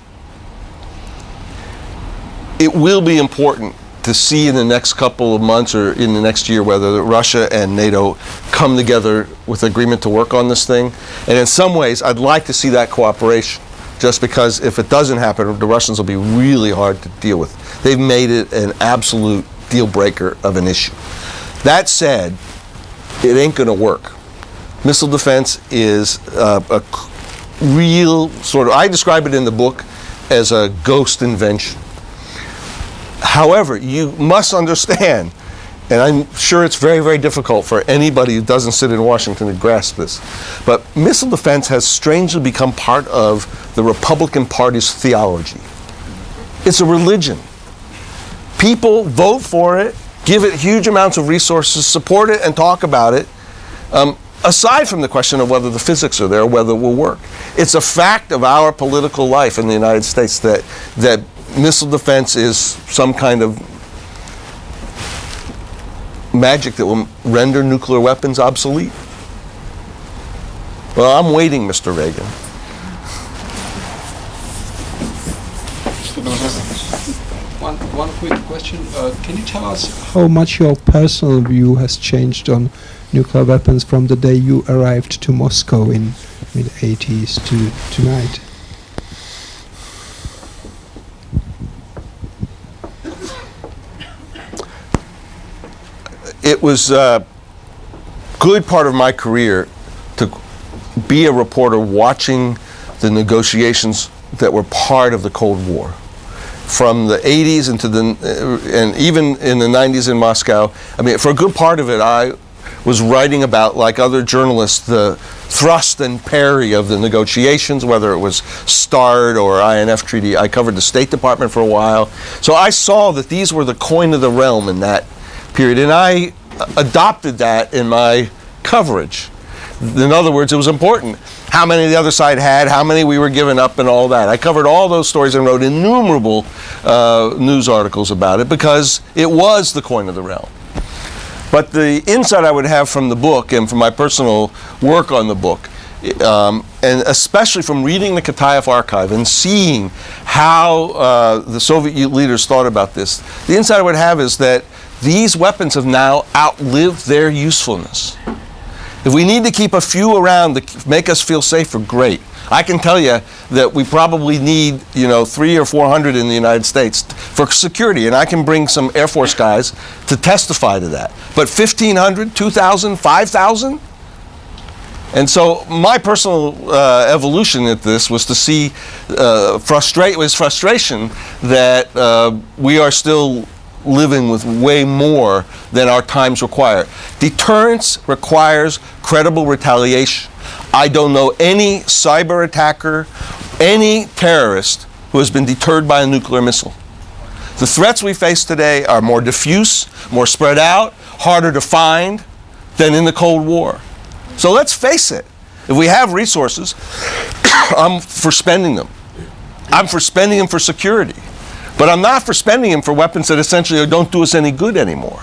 it will be important to see in the next couple of months or in the next year whether Russia and NATO come together with agreement to work on this thing. And in some ways, I'd like to see that cooperation, just because if it doesn't happen, the Russians will be really hard to deal with. They've made it an absolute deal breaker of an issue. That said, it ain't going to work. Missile defense is a real sort of, I describe it in the book as a ghost invention. However, you must understand, and I'm sure it's very, very difficult for anybody who doesn't sit in Washington to grasp this, but missile defense has strangely become part of the Republican Party's theology. It's a religion. People vote for it, give it huge amounts of resources, support it, and talk about it, aside from the question of whether the physics are there, whether it will work. It's a fact of our political life in the United States that missile defense is some kind of magic that will render nuclear weapons obsolete. Well, I'm waiting, Mr. Reagan. One quick question. Can you tell us how much your personal view has changed on nuclear weapons from the day you arrived to Moscow in mid-80s to tonight? It was a good part of my career to be a reporter watching the negotiations that were part of the Cold War. From the 80s and even in the 90s in Moscow. I mean, for a good part of it, I was writing about, like other journalists, the thrust and parry of the negotiations, whether it was START or INF Treaty. I covered the State Department for a while. So I saw that these were the coin of the realm in that period, and I adopted that in my coverage. In other words, it was important how many the other side had, how many we were giving up, and all that. I covered all those stories and wrote innumerable news articles about it because it was the coin of the realm. But the insight I would have from the book and from my personal work on the book And especially from reading the Kataev archive and seeing how the Soviet leaders thought about this, the insight I would have is that these weapons have now outlived their usefulness. If we need to keep a few around to make us feel safer, great. I can tell you that we probably need, 300 or 400 in the United States for security, and I can bring some Air Force guys to testify to that. But 1,500, 2,000, 5,000? And so my personal evolution at this was to see frustration that we are still living with way more than our times require. Deterrence requires credible retaliation. I don't know any cyber attacker, any terrorist who has been deterred by a nuclear missile. The threats we face today are more diffuse, more spread out, harder to find than in the Cold War. So let's face it, if we have resources, I'm for spending them. I'm for spending them for security. But I'm not for spending them for weapons that essentially don't do us any good anymore.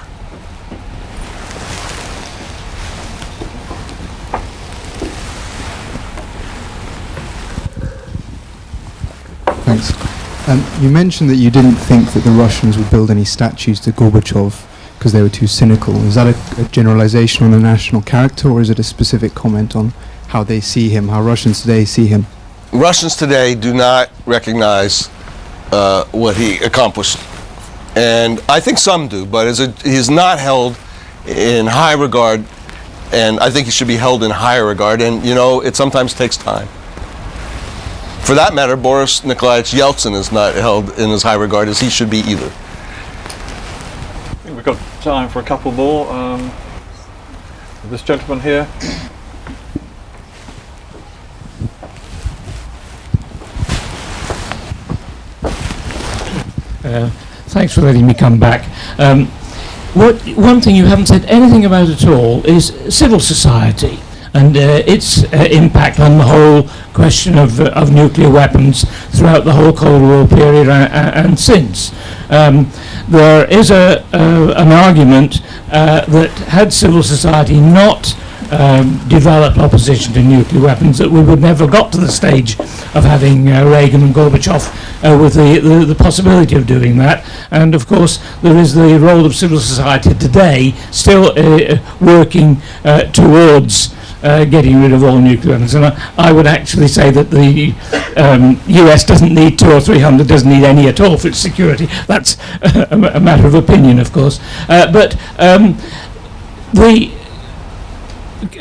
Thanks. You mentioned that you didn't think that the Russians would build any statues to Gorbachev because they were too cynical. Is that a generalization on a national character, or is it a specific comment on how they see him, how Russians today see him? Russians today do not recognize what he accomplished. And I think some do, but he is not held in high regard, and I think he should be held in higher regard. And, it sometimes takes time. For that matter, Boris Nikolaevich Yeltsin is not held in as high regard as he should be either. I think we've got time for a couple more. This gentleman here. Thanks for letting me come back. One thing you haven't said anything about at all is civil society and its impact on the whole question of nuclear weapons throughout the whole Cold War period and since. There is an argument that had civil society not developed opposition to nuclear weapons, that we would never got to the stage of having Reagan and Gorbachev with the possibility of doing that. And of course there is the role of civil society today still working towards getting rid of all nuclear weapons. And I would actually say that the US doesn't need 200 or 300, doesn't need any at all for its security. That's a matter of opinion, of course. But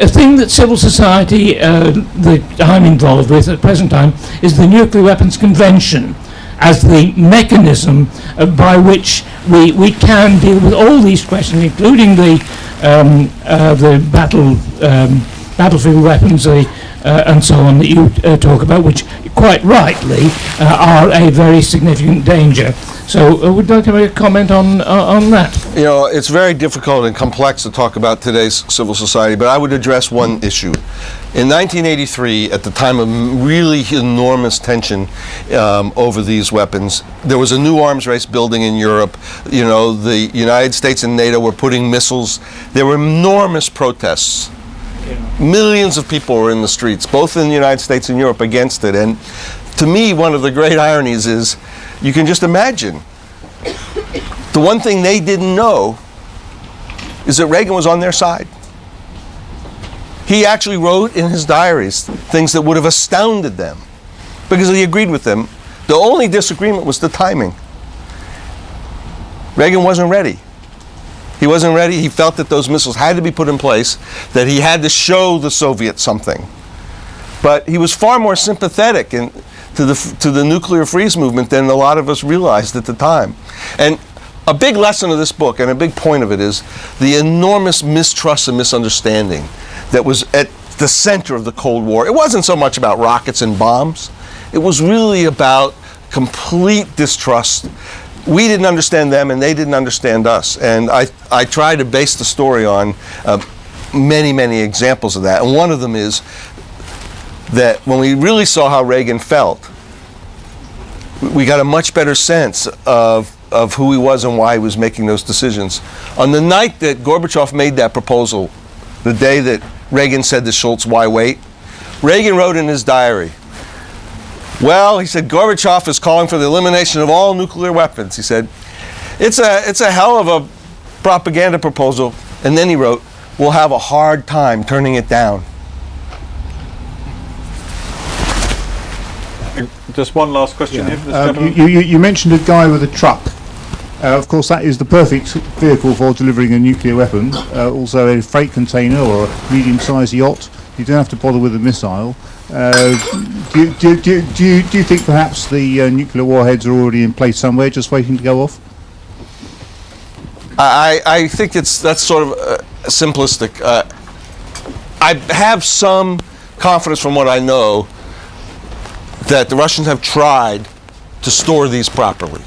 a thing that civil society that I'm involved with at the present time is the Nuclear Weapons Convention as the mechanism by which we can deal with all these questions, including the battlefield weapons and so on that you talk about, which quite rightly are a very significant danger. So would you like to make a comment on that? It's very difficult and complex to talk about today's civil society, but I would address one issue. In 1983, at the time of really enormous tension over these weapons, there was a new arms race building in Europe. The United States and NATO were putting missiles. There were enormous protests. Millions of people were in the streets, both in the United States and Europe, against it. And to me, one of the great ironies is, you can just imagine, the one thing they didn't know is that Reagan was on their side. He actually wrote in his diaries things that would have astounded them because he agreed with them. The only disagreement was the timing. Reagan wasn't ready. He wasn't ready. He felt that those missiles had to be put in place, that he had to show the Soviets something. But he was far more sympathetic to the nuclear freeze movement than a lot of us realized at the time. And a big lesson of this book, and a big point of it, is the enormous mistrust and misunderstanding that was at the center of the Cold War. It wasn't so much about rockets and bombs. It was really about complete distrust. We didn't understand them, and they didn't understand us. And I try to base the story on many, many examples of that. And one of them is that when we really saw how Reagan felt, we got a much better sense of who he was and why he was making those decisions. On the night that Gorbachev made that proposal, the day that Reagan said to Schultz, "Why wait?" Reagan wrote in his diary, well, he said, Gorbachev is calling for the elimination of all nuclear weapons. He said, it's a hell of a propaganda proposal. And then he wrote, we'll have a hard time turning it down. Just one last question here for this gentleman. You mentioned a guy with a truck. Of course, that is the perfect vehicle for delivering a nuclear weapon. Also, a freight container or a medium-sized yacht. You don't have to bother with a missile. Do you think perhaps the nuclear warheads are already in place somewhere, just waiting to go off? I think that's sort of simplistic. I have some confidence from what I know that the Russians have tried to store these properly.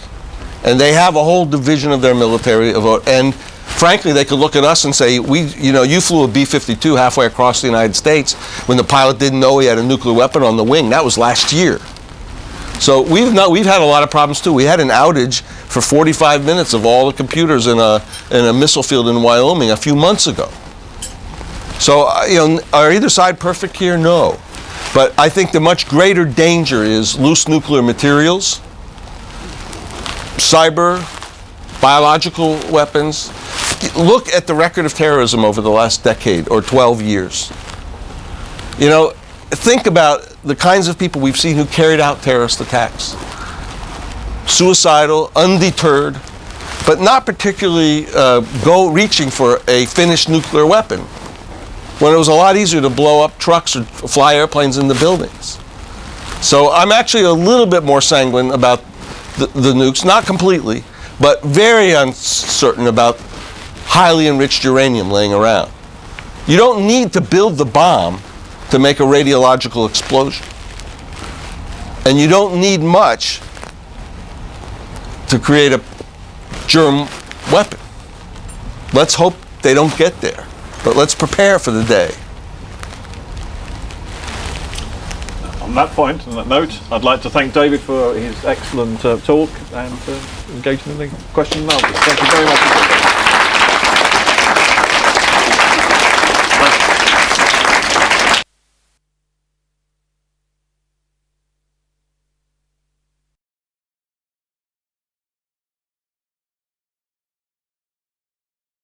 And they have a whole division of their military, and frankly, they could look at us and say, you flew a B-52 halfway across the United States when the pilot didn't know he had a nuclear weapon on the wing. That was last year. So we've had a lot of problems too. We had an outage for 45 minutes of all the computers in a missile field in Wyoming a few months ago. So are either side perfect here? No. But I think the much greater danger is loose nuclear materials, cyber, biological weapons. Look at the record of terrorism over the last decade or 12 years. Think about the kinds of people we've seen who carried out terrorist attacks. Suicidal, undeterred, but not particularly reaching for a finished nuclear weapon, when it was a lot easier to blow up trucks or fly airplanes into buildings. So I'm actually a little bit more sanguine about the nukes, not completely, but very uncertain about highly enriched uranium laying around. You don't need to build the bomb to make a radiological explosion. And you don't need much to create a germ weapon. Let's hope they don't get there, but let's prepare for the day. On that point, on that note, I'd like to thank David for his excellent talk and engaging in the question and answers. Thank you very much indeed.